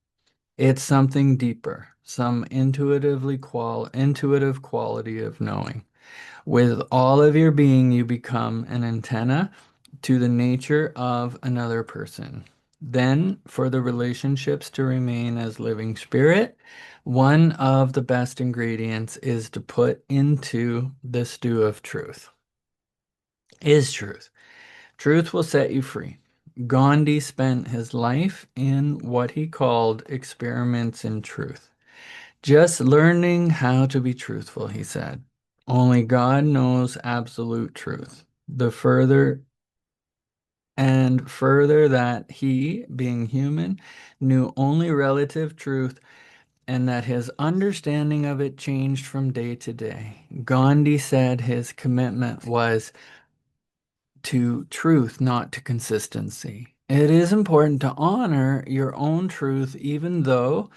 It's something deeper, some intuitive quality of knowing. With all of your being, you become an antenna to the nature of another person. Then, for the relationships to remain as living spirit, one of the best ingredients is to put into the stew of truth. Is truth. Truth will set you free. Gandhi spent his life in what he called experiments in truth. Just learning how to be truthful, he said. Only God knows absolute truth. The further that he, being human, knew only relative truth and that his understanding of it changed from day to day. Gandhi said his commitment was to truth, not to consistency. It is important to honor your own truth, even though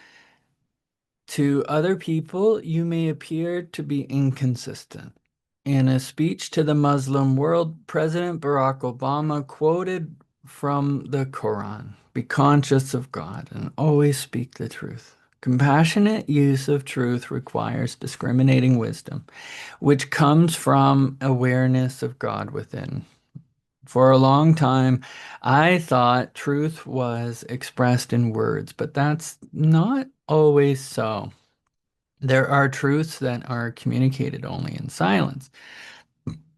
to other people, you may appear to be inconsistent. In a speech to the Muslim world, President Barack Obama quoted from the Quran: "Be conscious of God and always speak the truth." Compassionate use of truth requires discriminating wisdom, which comes from awareness of God within. For a long time, I thought truth was expressed in words, but that's not always so. There are truths that are communicated only in silence.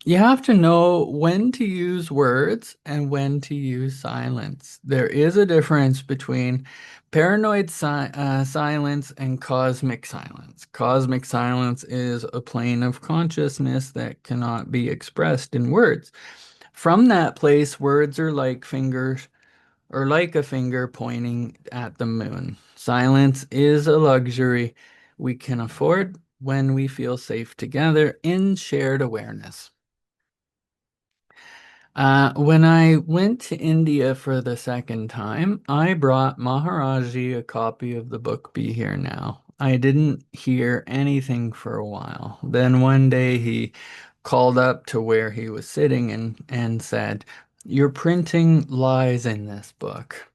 You have to know when to use words and when to use silence. There is a difference between paranoid silence and cosmic silence. Cosmic silence is a plane of consciousness that cannot be expressed in words. From that place, words are like fingers or like a finger pointing at the moon. Silence is a luxury we can afford when we feel safe together in shared awareness. When I went to India for the second time, I brought Maharaji a copy of the book Be Here Now. I didn't hear anything for a while. Then one day he called up to where he was sitting and said, "Your printing lies in this book."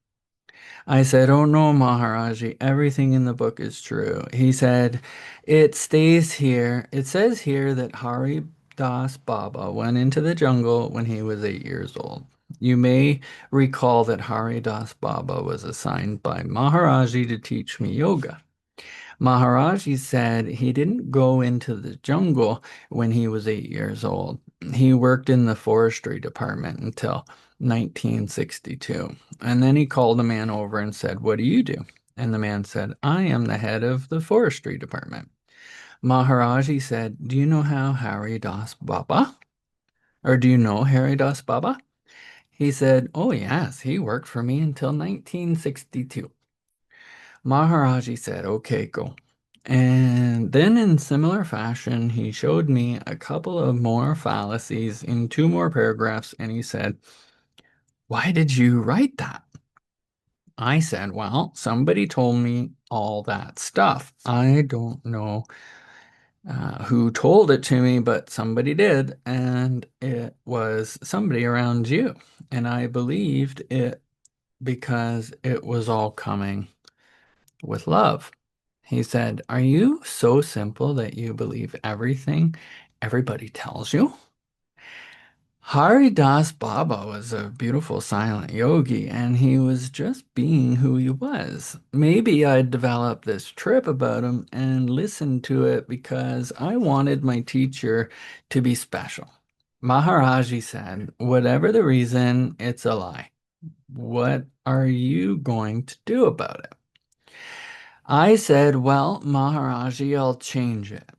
I said, "Oh no, Maharaji, everything in the book is true." He said, "It stays here. It says here that Hari Das Baba went into the jungle when he was 8 years old. You may recall that Hari Das Baba was assigned by Maharaji to teach me yoga. Maharaji said he didn't go into the jungle when he was 8 years old. He worked in the forestry department until 1962. And then he called the man over and said, 'What do you do?' And the man said, 'I am the head of the forestry department.' Maharaji said, 'Do you know how Hari Das Baba? Or do you know Hari Das Baba?' He said, 'Oh, yes, he worked for me until 1962. Maharaji said, 'Okay, go.' And then, in similar fashion, he showed me a couple of more fallacies in two more paragraphs, and he said, 'Why did you write that?' I said, 'Well, somebody told me all that stuff. I don't know who told it to me, but somebody did, and it was somebody around you. And I believed it because it was all coming with love.' He said, 'Are you so simple that you believe everything everybody tells you?' Hari Das Baba was a beautiful silent yogi, and he was just being who he was. Maybe I'd develop this trip about him and listen to it because I wanted my teacher to be special. Maharaji said, whatever the reason, it's a lie. What are you going to do about it? I said, well, Maharaji, I'll change it.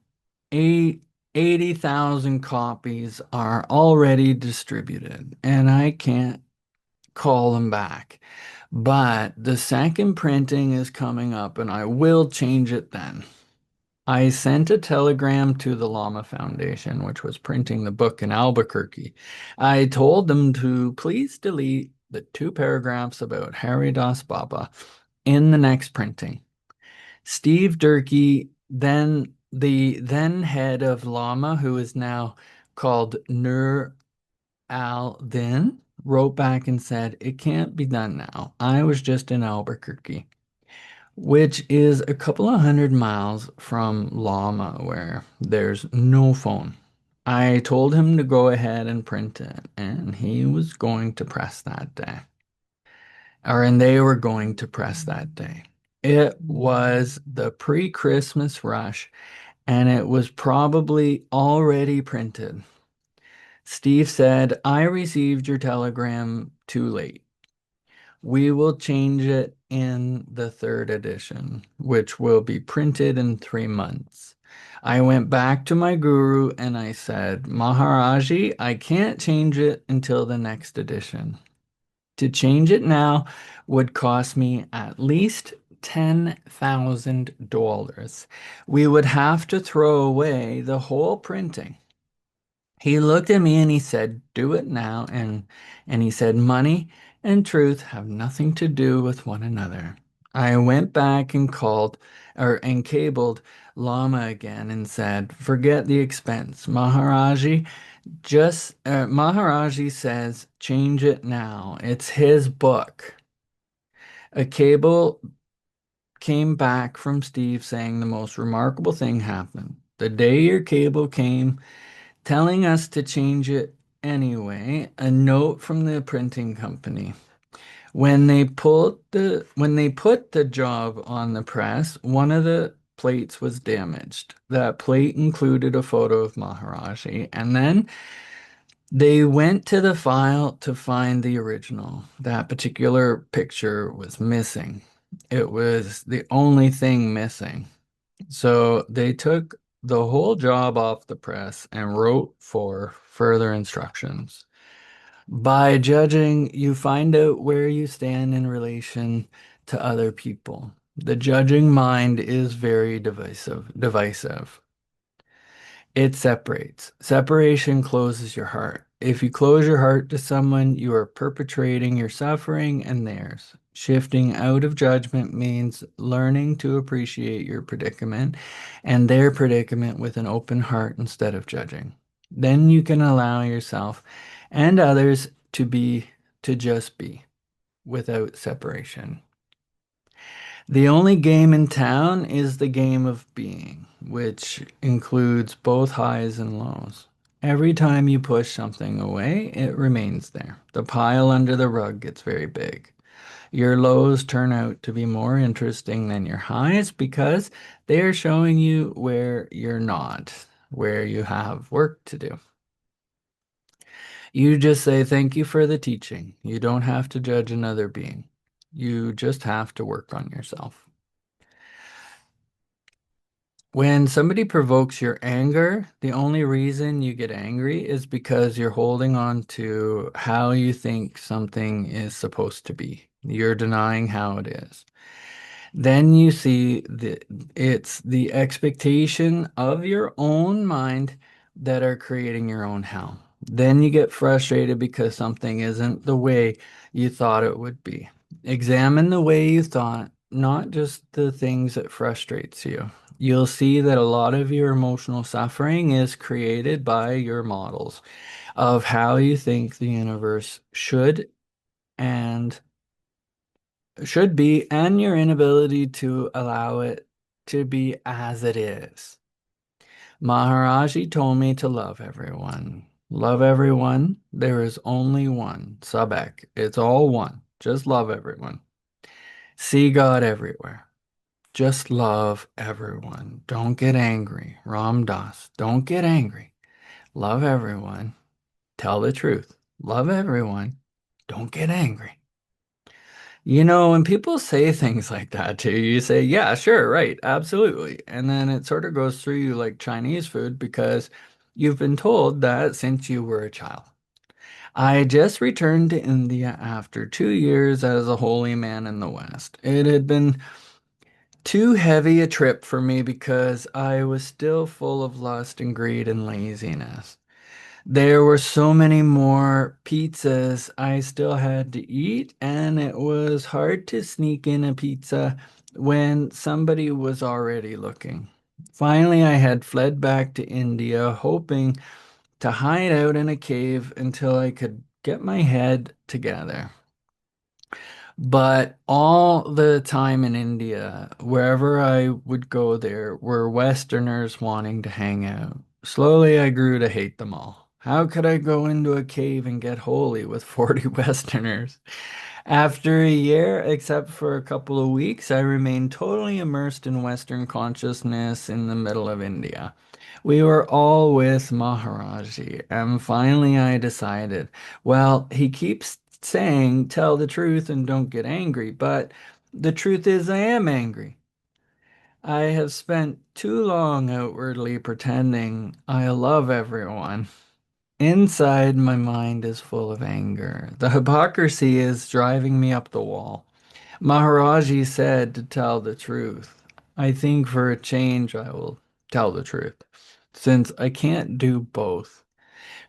Eight, 80,000 copies are already distributed, and I can't call them back. But the second printing is coming up, and I will change it then. I sent a telegram to the Lama Foundation, which was printing the book in Albuquerque. I told them to please delete the two paragraphs about Haridas Baba in the next printing. Steve Durkee, the then head of Lama, who is now called Nur al-Din, wrote back and said, it can't be done now. I was just in Albuquerque, which is a couple of 100 miles from Lama, where there's no phone. I told him to go ahead and print it, and he was going to press that day. And they were going to press that day. It was the pre-Christmas rush, and it was probably already printed. Steve said, I received your telegram too late. We will change it in the third edition, which will be printed in 3 months. I went back to my guru and I said, Maharaji, I can't change it until the next edition. To change it now would cost me at least $10,000. We would have to throw away the whole printing. He looked at me and he said, do it now. And he said, money and truth have nothing to do with one another. I went back and cabled Lama again and said, forget the expense. Maharaji says, change it now. It's his book. A cable came back from Steve saying the most remarkable thing happened. The day your cable came, telling us to change it anyway, a note from the printing company. When they put the job on the press, one of the plates was damaged. That plate included a photo of Maharaji, and then they went to the file to find the original. That particular picture was missing. It was the only thing missing. So they took the whole job off the press and wrote for further instructions. By judging, you find out where you stand in relation to other people. The judging mind is very divisive. It separates. Separation closes your heart. If you close your heart to someone, you are perpetrating your suffering and theirs. Shifting out of judgment means learning to appreciate your predicament and their predicament with an open heart instead of judging. Then you can allow yourself and others to just be without separation. The only game in town is the game of being, which includes both highs and lows. Every time you push something away, it remains there. The pile under the rug gets very big. Your lows turn out to be more interesting than your highs because they are showing you where you're not, where you have work to do. You just say, thank you for the teaching. You don't have to judge another being. You just have to work on yourself. When somebody provokes your anger, the only reason you get angry is because you're holding on to how you think something is supposed to be. You're denying how it is. Then you see it's the expectation of your own mind that are creating your own hell. Then you get frustrated because something isn't the way you thought it would be. Examine the way you thought, not just the things that frustrates you. You'll see that a lot of your emotional suffering is created by your models of how you think the universe and should be, and your inability to allow it to be as it is. Maharaji told me to love everyone. Love everyone. There is only one. Subek. It's all one. Just love everyone. See God everywhere. Just love everyone. Don't get angry. Ram Dass. Don't get angry. Love everyone. Tell the truth. Love everyone. Don't get angry. When people say things like that to you, you say, yeah, sure, right, absolutely. And then it sort of goes through you like Chinese food because you've been told that since you were a child. I just returned to India after 2 years as a holy man in the West. It had been too heavy a trip for me because I was still full of lust and greed and laziness. There were so many more pizzas I still had to eat, and it was hard to sneak in a pizza when somebody was already looking. Finally, I had fled back to India, hoping to hide out in a cave until I could get my head together. But all the time in India, wherever I would go, there were Westerners wanting to hang out. Slowly, I grew to hate them all. How could I go into a cave and get holy with 40 Westerners? After a year, except for a couple of weeks, I remained totally immersed in Western consciousness in the middle of India. We were all with Maharaji, and finally I decided, well, he keeps saying, tell the truth and don't get angry, but the truth is, I am angry. I have spent too long outwardly pretending I love everyone. Inside, my mind is full of anger. The hypocrisy is driving me up the wall. Maharaji said to tell the truth. I think for a change, I will tell the truth, since I can't do both.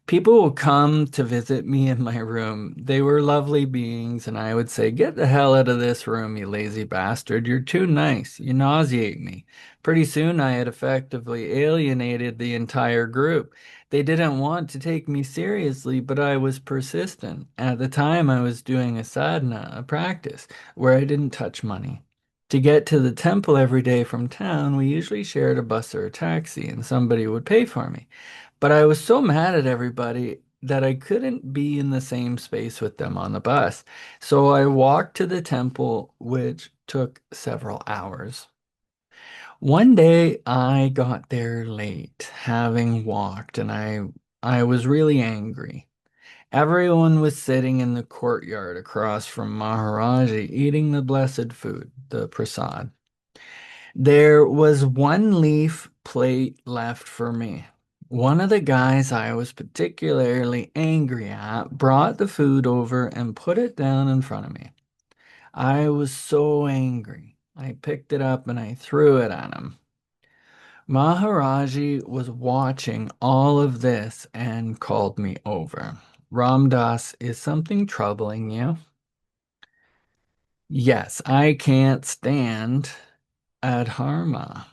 People will come to visit me in my room. They were lovely beings, and I would say, get the hell out of this room, you lazy bastard. You're too nice. You nauseate me. Pretty soon, I had effectively alienated the entire group. They didn't want to take me seriously, but I was persistent. At the time, I was doing a sadhana, a practice, where I didn't touch money. To get to the temple every day from town, we usually shared a bus or a taxi, and somebody would pay for me. But I was so mad at everybody that I couldn't be in the same space with them on the bus. So I walked to the temple, which took several hours. One day I got there late, having walked, and I was really angry. Everyone was sitting in the courtyard across from Maharaji eating the blessed food, the prasad. There was one leaf plate left for me. One of the guys I was particularly angry at brought the food over and put it down in front of me. I was so angry. I picked it up and I threw it at him. Maharaji was watching all of this and called me over. Ram Dass, is something troubling you? Yes, I can't stand adharma.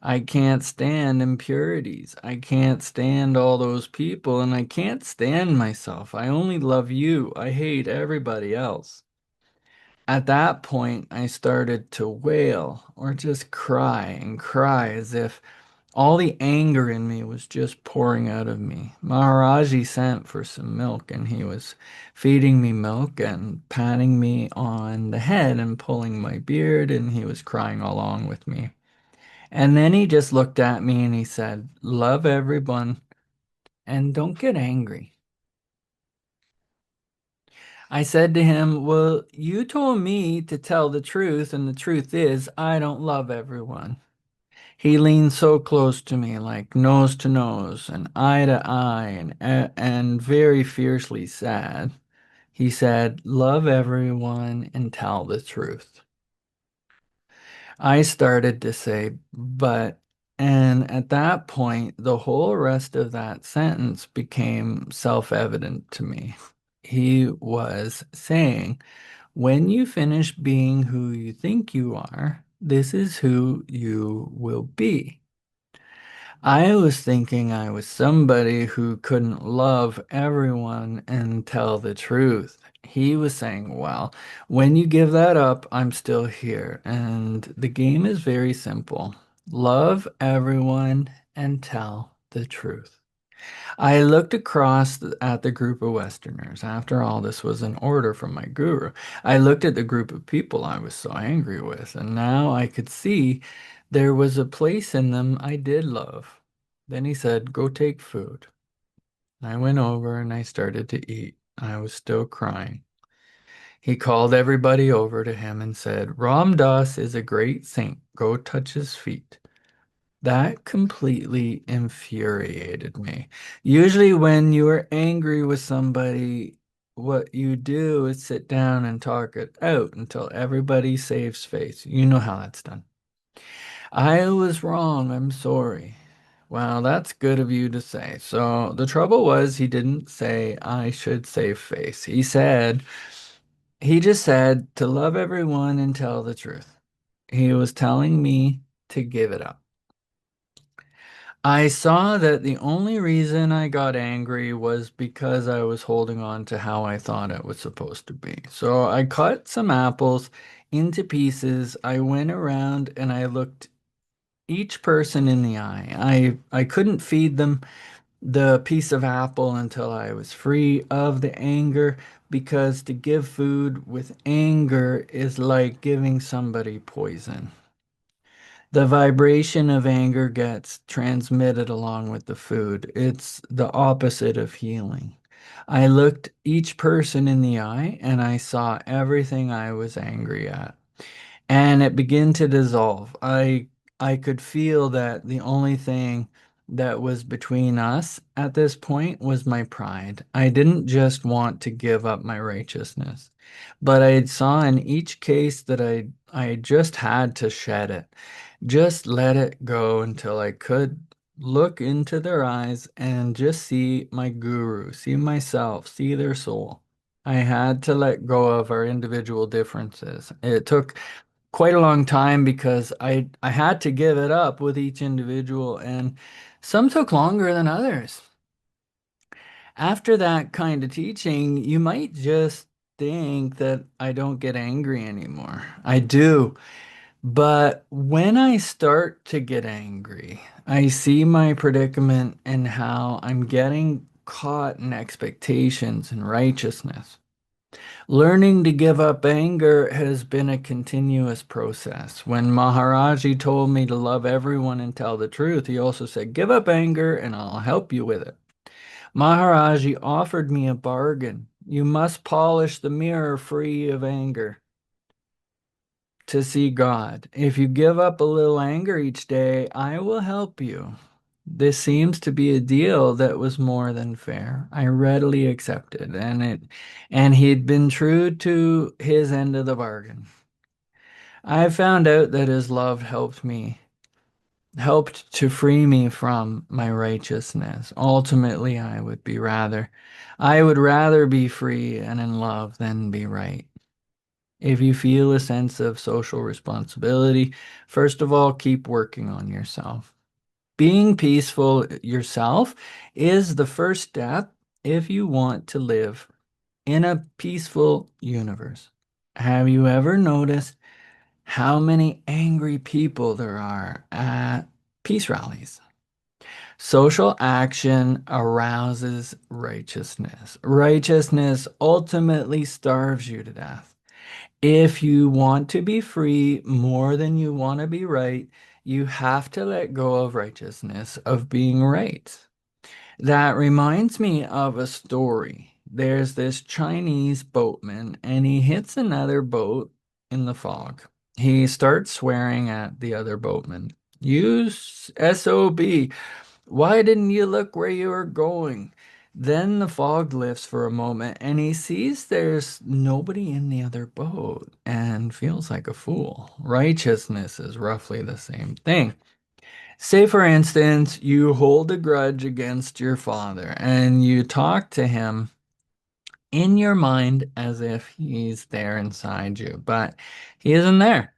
I can't stand impurities. I can't stand all those people, and I can't stand myself. I only love you. I hate everybody else. At that point, I started to wail or just cry and cry as if all the anger in me was just pouring out of me. Maharaji sent for some milk, and he was feeding me milk and patting me on the head and pulling my beard, and he was crying along with me. And then he just looked at me and he said, love everyone and don't get angry. I said to him, well, you told me to tell the truth, and the truth is, I don't love everyone. He leaned so close to me, like nose to nose and eye to eye, and very fiercely sad. He said, love everyone and tell the truth. I started to say, but, and at that point, the whole rest of that sentence became self-evident to me. He was saying, when you finish being who you think you are, this is who you will be. I was thinking I was somebody who couldn't love everyone and tell the truth. He was saying, well, when you give that up, I'm still here. And the game is very simple. Love everyone and tell the truth. I looked across at the group of Westerners. After all, this was an order from my guru. I looked at the group of people I was so angry with, and now I could see there was a place in them I did love. Then he said, "Go take food." I went over and I started to eat. I was still crying. He called everybody over to him and said, "Ram Dass is a great saint. Go touch his feet." That completely infuriated me. Usually, when you are angry with somebody, what you do is sit down and talk it out until everybody saves face. You know how that's done. I was wrong. I'm sorry. Well, that's good of you to say. So the trouble was, he didn't say I should save face. He just said to love everyone and tell the truth. He was telling me to give it up. I saw that the only reason I got angry was because I was holding on to how I thought it was supposed to be. So I cut some apples into pieces. I went around and I looked each person in the eye. I couldn't feed them the piece of apple until I was free of the anger, because to give food with anger is like giving somebody poison. The vibration of anger gets transmitted along with the food. It's the opposite of healing. I looked each person in the eye and I saw everything I was angry at, and it began to dissolve. I could feel that the only thing that was between us at this point was my pride. I didn't just want to give up my righteousness, but I saw in each case that I just had to shed it. Just let it go until I could look into their eyes and just see my guru, see myself, see their soul. I had to let go of our individual differences. It took quite a long time because I had to give it up with each individual, and some took longer than others. After that kind of teaching, you might just think that I don't get angry anymore. I do. But when I start to get angry, I see my predicament and how I'm getting caught in expectations and righteousness. Learning to give up anger has been a continuous process. When Maharaji told me to love everyone and tell the truth, he also said, "Give up anger and I'll help you with it." Maharaji offered me a bargain. You must polish the mirror free of anger to see God. If you give up a little anger each day, I will help you. This seems to be a deal that was more than fair. I readily accepted, and he'd been true to his end of the bargain. I found out that his love helped to free me from my righteousness. Ultimately, I would rather be free and in love than be right. If you feel a sense of social responsibility, first of all, keep working on yourself. Being peaceful yourself is the first step if you want to live in a peaceful universe. Have you ever noticed how many angry people there are at peace rallies? Social action arouses righteousness. Righteousness ultimately starves you to death. If you want to be free more than you want to be right, you have to let go of righteousness, of being right. That reminds me of a story. There's this Chinese boatman, and he hits another boat in the fog. He starts swearing at the other boatman. "You SOB, why didn't you look where you were going?" Then the fog lifts for a moment and he sees there's nobody in the other boat and feels like a fool. Righteousness is roughly the same thing. Say, for instance, you hold a grudge against your father and you talk to him in your mind as if he's there inside you, but he isn't there.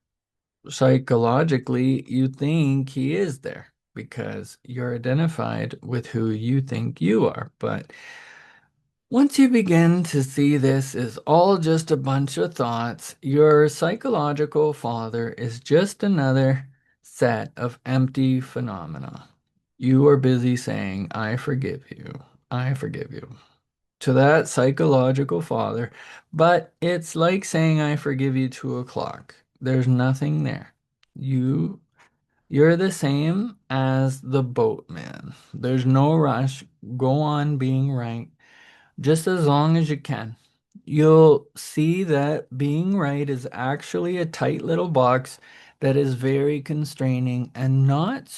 Psychologically, you think he is there because you're identified with who you think you are. But once you begin to see this is all just a bunch of thoughts, your psychological father is just another set of empty phenomena. You are busy saying, I forgive you. I forgive you to that psychological father, but it's like saying I forgive you to a clock. There's nothing there. You you're the same as the boatman. There's no rush. Go on being right just as long as you can. You'll see that being right is actually a tight little box that is very constraining and not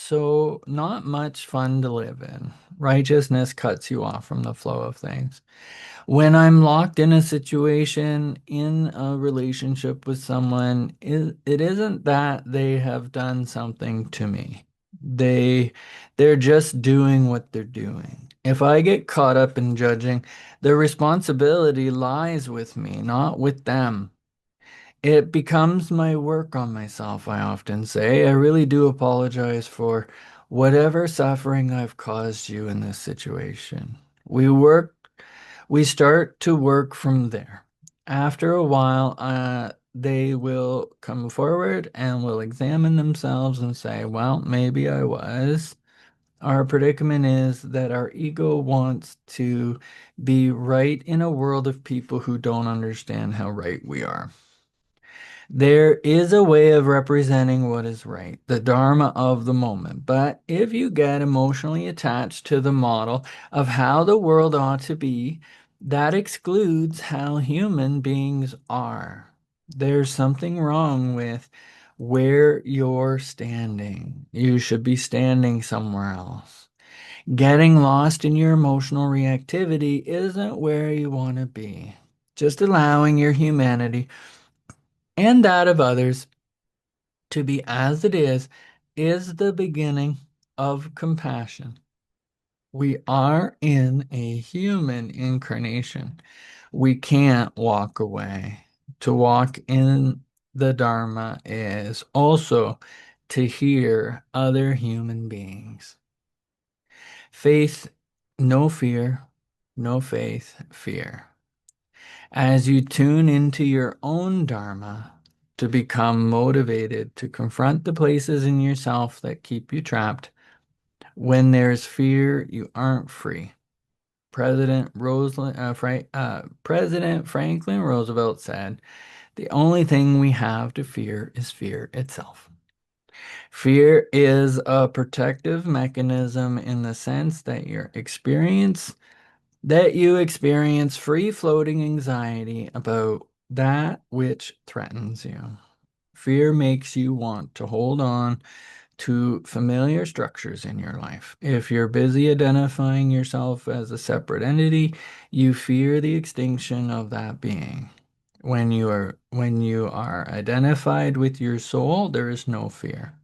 much fun to live in. Righteousness cuts you off from the flow of things. When I'm locked in a situation, in a relationship with someone, it isn't that they have done something to me. They they're just doing what they're doing. If I get caught up in judging, the responsibility lies with me, not with them. It becomes my work on myself, I often say. I really do apologize for whatever suffering I've caused you in this situation. We start to work from there. After a while, they will come forward and will examine themselves and say, well, maybe I was. Our predicament is that our ego wants to be right in a world of people who don't understand how right we are. There is a way of representing what is right, the dharma of the moment. But if you get emotionally attached to the model of how the world ought to be, that excludes how human beings are. There's something wrong with where you're standing. You should be standing somewhere else. Getting lost in your emotional reactivity isn't where you want to be. Just allowing your humanity and that of others to be as it is the beginning of compassion. We are in a human incarnation. We can't walk away. To walk in the Dharma is also to hear other human beings. Faith, no fear, no faith, fear. As you tune into your own Dharma to become motivated to confront the places in yourself that keep you trapped, when there's fear, you aren't free. President Franklin Roosevelt said, the only thing we have to fear is fear itself. Fear is a protective mechanism in the sense that you experience free-floating anxiety about that which threatens you. Fear makes you want to hold on to familiar structures in your life. If you're busy identifying yourself as a separate entity, you fear the extinction of that being. When you are identified with your soul, there is no fear.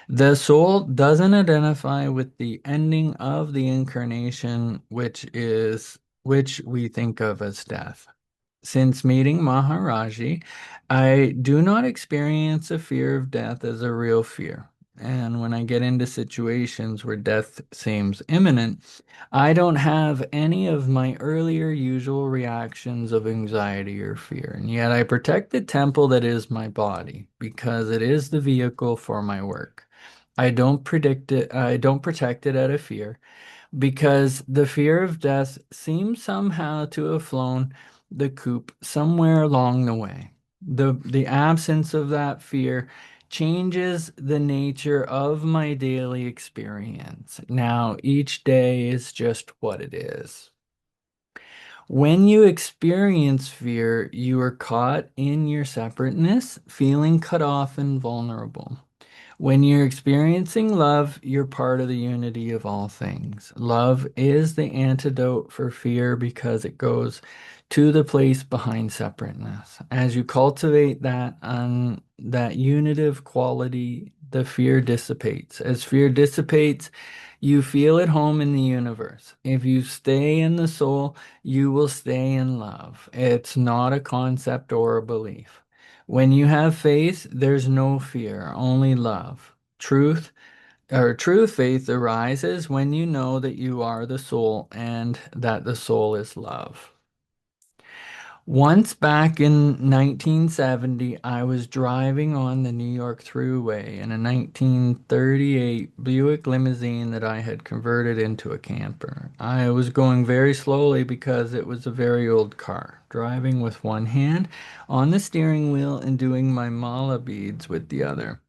The soul doesn't identify with the ending of the incarnation, which we think of as death. Since meeting Maharaji, I do not experience a fear of death as a real fear. And when I get into situations where death seems imminent, I don't have any of my earlier usual reactions of anxiety or fear. And yet I protect the temple that is my body because it is the vehicle for my work. I don't protect it out of fear because the fear of death seems somehow to have flown the coop somewhere along the way. The absence of that fear changes the nature of my daily experience. Now, each day is just what it is. When you experience fear, you are caught in your separateness, feeling cut off and vulnerable. When you're experiencing love, you're part of the unity of all things. Love is the antidote for fear because it goes to the place behind separateness. As you cultivate that unitive quality, the fear dissipates. As fear dissipates, you feel at home in the universe. If you stay in the soul, you will stay in love. It's not a concept or a belief. When you have faith, there's no fear, only love. True faith arises when you know that you are the soul and that the soul is love. Once back in 1970, I was driving on the New York Thruway in a 1938 Buick limousine that I had converted into a camper. I was going very slowly because it was a very old car, driving with one hand on the steering wheel and doing my mala beads with the other,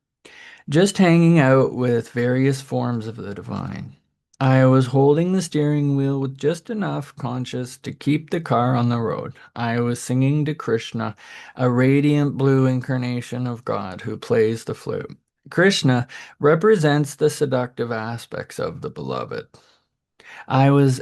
just hanging out with various forms of the divine. I was holding the steering wheel with just enough conscious to keep the car on the road. I was singing to Krishna, a radiant blue incarnation of God who plays the flute. Krishna represents the seductive aspects of the beloved. I was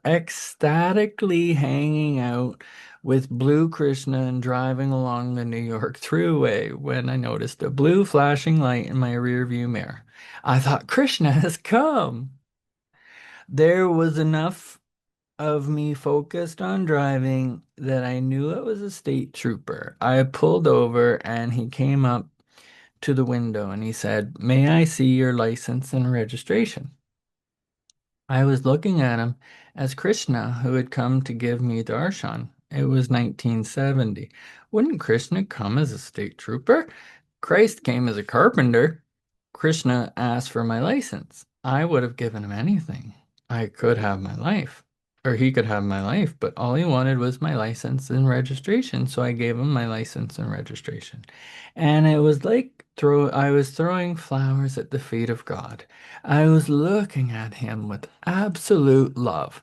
ecstatically hanging out with Blue Krishna and driving along the New York Thruway when I noticed a blue flashing light in my rearview mirror. I thought Krishna has come. There was enough of me focused on driving that I knew it was a state trooper. I pulled over and he came up to the window and he said, "May I see your license and registration?" I was looking at him as Krishna, who had come to give me darshan. It was 1970. Wouldn't Krishna come as a state trooper? Christ came as a carpenter. Krishna asked for my license. I would have given him anything. I could have my life, or he could have my life, but all he wanted was my license and registration. So I gave him my license and registration. And it was like I was throwing flowers at the feet of God. I was looking at him with absolute love.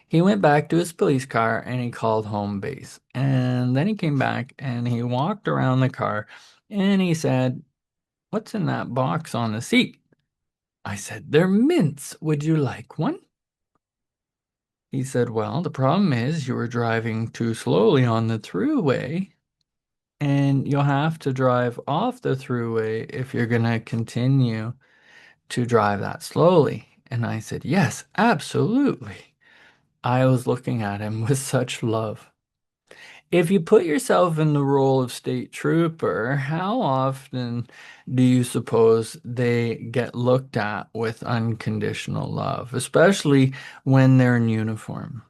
He went back to his police car and he called home base. And then he came back and he walked around the car and he said, "What's in that box on the seat?" I said, "They're mints. Would you like one?" He said, "Well, the problem is you were driving too slowly on the throughway and you'll have to drive off the throughway if you're going to continue to drive that slowly." And I said, "Yes, absolutely." I was looking at him with such love. If you put yourself in the role of state trooper, how often do you suppose they get looked at with unconditional love, especially when they're in uniform?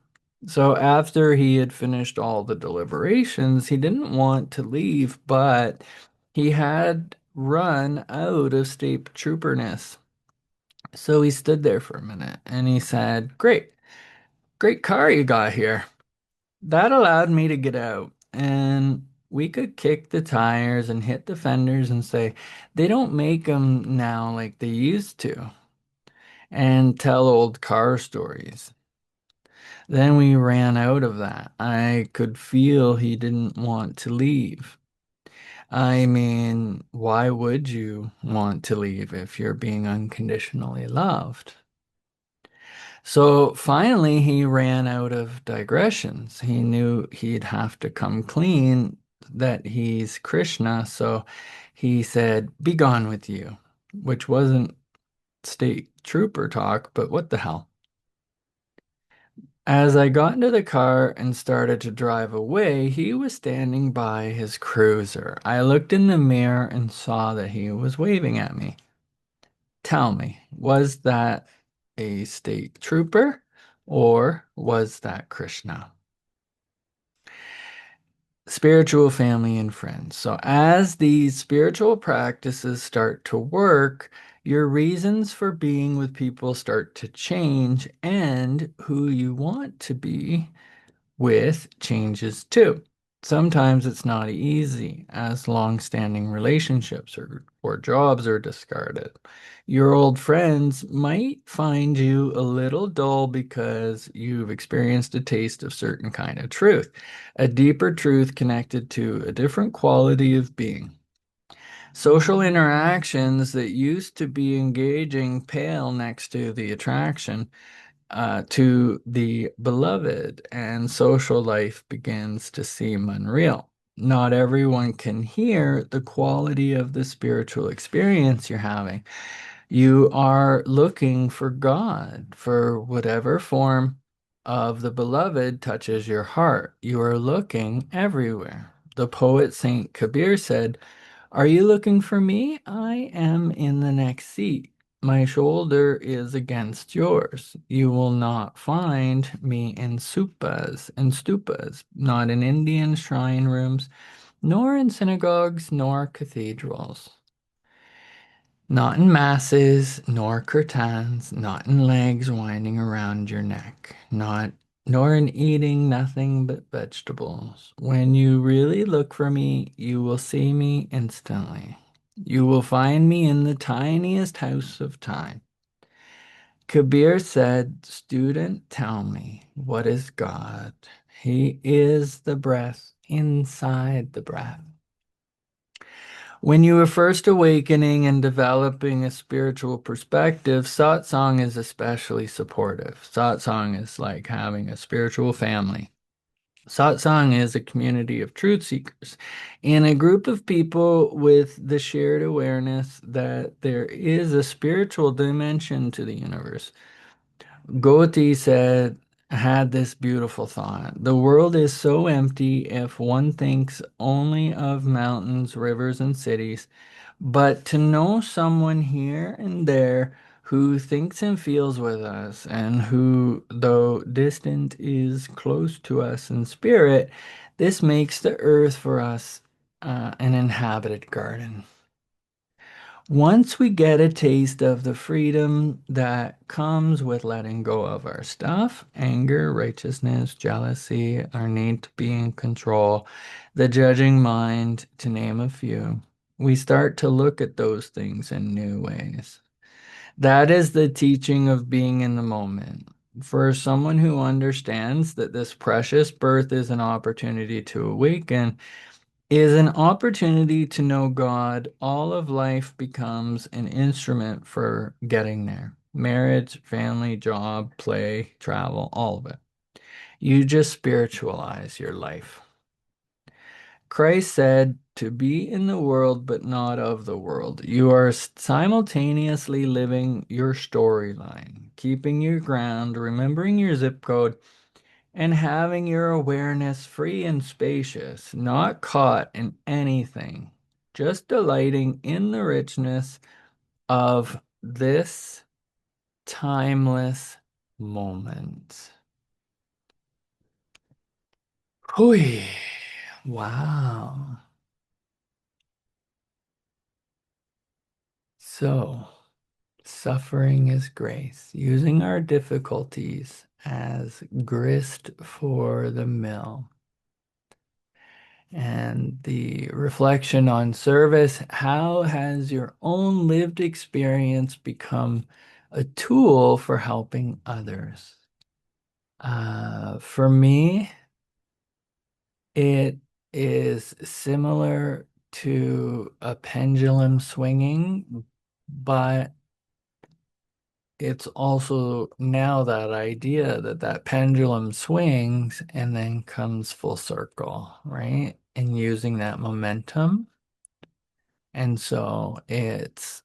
So after he had finished all the deliberations, he didn't want to leave, but he had run out of state trooperness. So he stood there for a minute and he said, "Great, great car you got here." That allowed me to get out and we could kick the tires and hit the fenders and say, "They don't make them now like they used to," and tell old car stories. Then we ran out of that. I could feel he didn't want to leave. I mean, why would you want to leave if you're being unconditionally loved? So finally, he ran out of digressions. He knew he'd have to come clean that he's Krishna. So he said, "Be gone with you," which wasn't state trooper talk, but what the hell. As I got into the car and started to drive away, he was standing by his cruiser. I looked in the mirror and saw that he was waving at me. Tell me, was that a state trooper or was that Krishna? Spiritual family and friends. So, as these spiritual practices start to work, your reasons for being with people start to change, and who you want to be with changes too. Sometimes it's not easy as long-standing relationships or jobs are discarded. Your old friends might find you a little dull because you've experienced a taste of certain kind of truth, a deeper truth connected to a different quality of being. Social interactions that used to be engaging pale next to the attraction to the beloved, and social life begins to seem unreal. Not everyone can hear the quality of the spiritual experience you're having. You are looking for God, for whatever form of the beloved touches your heart. You are looking everywhere. The poet Saint Kabir said, "Are you looking for me? I am in the next seat." My shoulder is against yours. You will not find me in supas and stupas, not in Indian shrine rooms, nor in synagogues, nor cathedrals. Not in masses, nor kirtans, not in legs winding around your neck, not nor in eating nothing but vegetables. When you really look for me, you will see me instantly. You will find me in the tiniest house of time. Kabir said, "Student, tell me, what is God? He is the breath inside the breath." When you are first awakening and developing a spiritual perspective, satsang is especially supportive. Satsang is like having a spiritual family. Satsang is a community of truth seekers and a group of people with the shared awareness that there is a spiritual dimension to the universe. Goti had this beautiful thought. The world is so empty if one thinks only of mountains, rivers, and cities. But to know someone here and there who thinks and feels with us, and who, though distant, is close to us in spirit, this makes the earth for us an inhabited garden. Once we get a taste of the freedom that comes with letting go of our stuff, anger, righteousness, jealousy, our need to be in control, the judging mind, to name a few, we start to look at those things in new ways. That is the teaching of being in the moment. For someone who understands that this precious birth is an opportunity to awaken, is an opportunity to know God, all of life becomes an instrument for getting there. Marriage, family, job, play, travel, all of it. You just spiritualize your life. Christ said to be in the world, but not of the world. You are simultaneously living your storyline, keeping your ground, remembering your zip code, and having your awareness free and spacious, not caught in anything, just delighting in the richness of this timeless moment. Hui. Wow. So, suffering is grace, using our difficulties as grist for the mill. And the reflection on service, how has your own lived experience become a tool for helping others? For me, it is similar to a pendulum swinging, but it's also now that idea that that pendulum swings and then comes full circle, right? And using that momentum. And so it's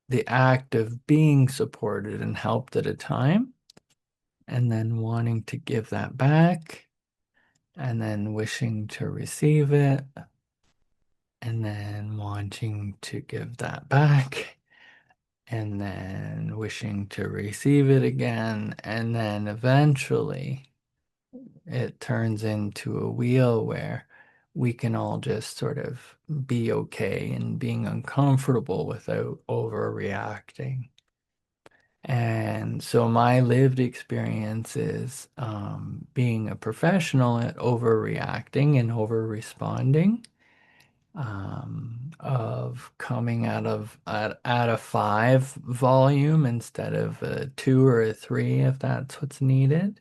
the act of being supported and helped at a time, and then wanting to give that back, and then wishing to receive it, and then wanting to give that back, and then wishing to receive it again, and then eventually it turns into a wheel where we can all just sort of be okay and being uncomfortable without overreacting. And so my lived experience is being a professional at overreacting and over responding, of coming out of at a 5 volume instead of a 2 or a 3 if that's what's needed.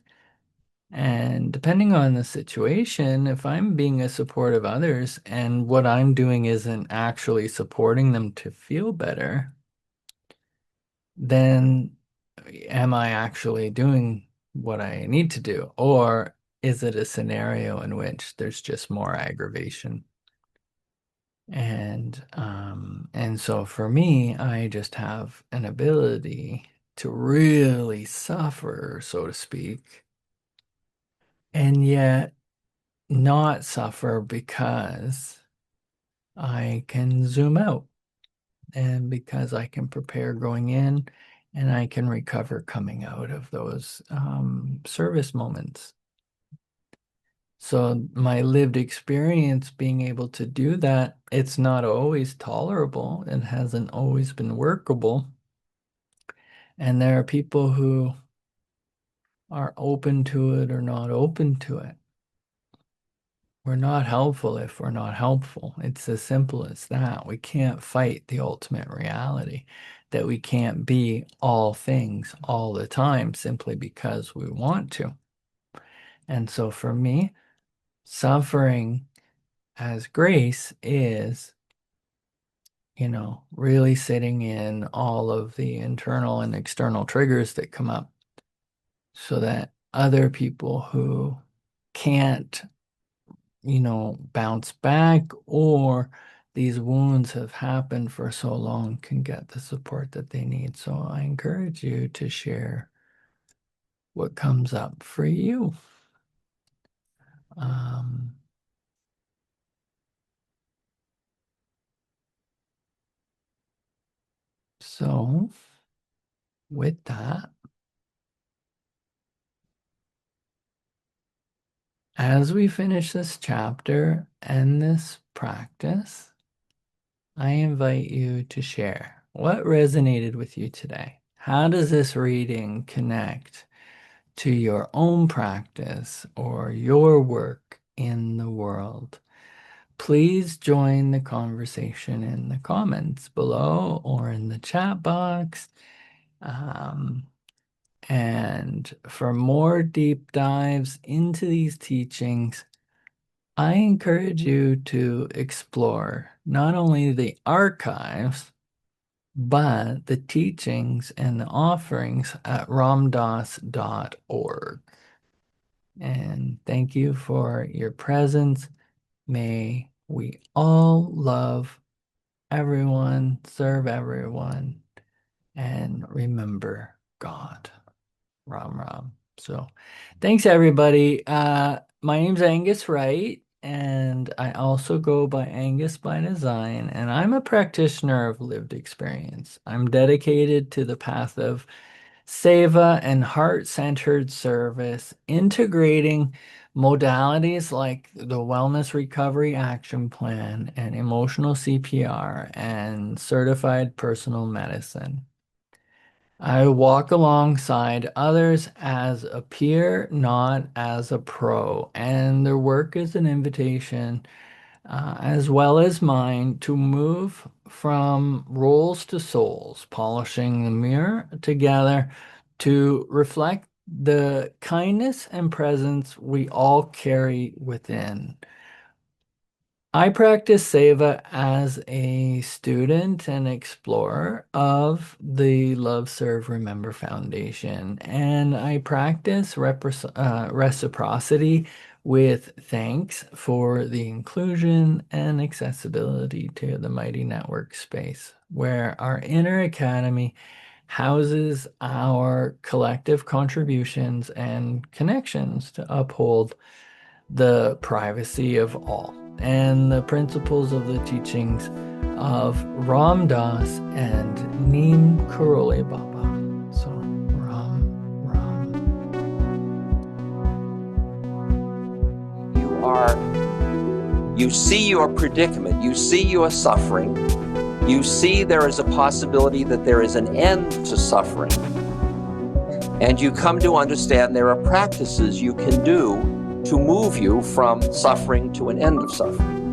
And depending on the situation, if I'm being a support of others and what I'm doing isn't actually supporting them to feel better, then am I actually doing what I need to do? Or is it a scenario in which there's just more aggravation? And so for me, I just have an ability to really suffer, so to speak, and yet not suffer because I can zoom out and because I can prepare going in and I can recover coming out of those service moments. So my lived experience being able to do that, it's not always tolerable and hasn't always been workable. And there are people who are open to it or not open to it. We're not helpful if we're not helpful. It's as simple as that. We can't fight the ultimate reality that we can't be all things all the time simply because we want to. And so for me, suffering as grace is, really sitting in all of the internal and external triggers that come up so that other people who can't bounce back, or these wounds have happened for so long, can get the support that they need. So I encourage you to share what comes up for you. So with that, as we finish this chapter and this practice, I invite you to share what resonated with you today. How does this reading connect to your own practice or your work in the world? Please join the conversation in the comments below or in the chat box. And for more deep dives into these teachings, I encourage you to explore not only the archives, but the teachings and the offerings at ramdas.org. And thank you for your presence. May we all love everyone, serve everyone, and remember God. Ram Ram. So thanks, everybody. My name's Angus Wright, and I also go by Angus by Design, and I'm a practitioner of lived experience. I'm dedicated to the path of Seva and heart-centered service, integrating modalities like the Wellness Recovery Action Plan and emotional CPR and certified personal medicine. I walk alongside others as a peer, not as a pro, and their work is an invitation, as well as mine, to move from roles to souls, polishing the mirror together to reflect the kindness and presence we all carry within. I practice Seva as a student and explorer of the Love, Serve, Remember Foundation, and I practice reciprocity with thanks for the inclusion and accessibility to the Mighty Network space, where our inner academy houses our collective contributions and connections to uphold the privacy of all and the principles of the teachings of Ram Dass and Neem Karoli Baba. So, Ram. You see your predicament, you see your suffering, you see there is a possibility that there is an end to suffering, and you come to understand there are practices you can do to move you from suffering to an end of suffering.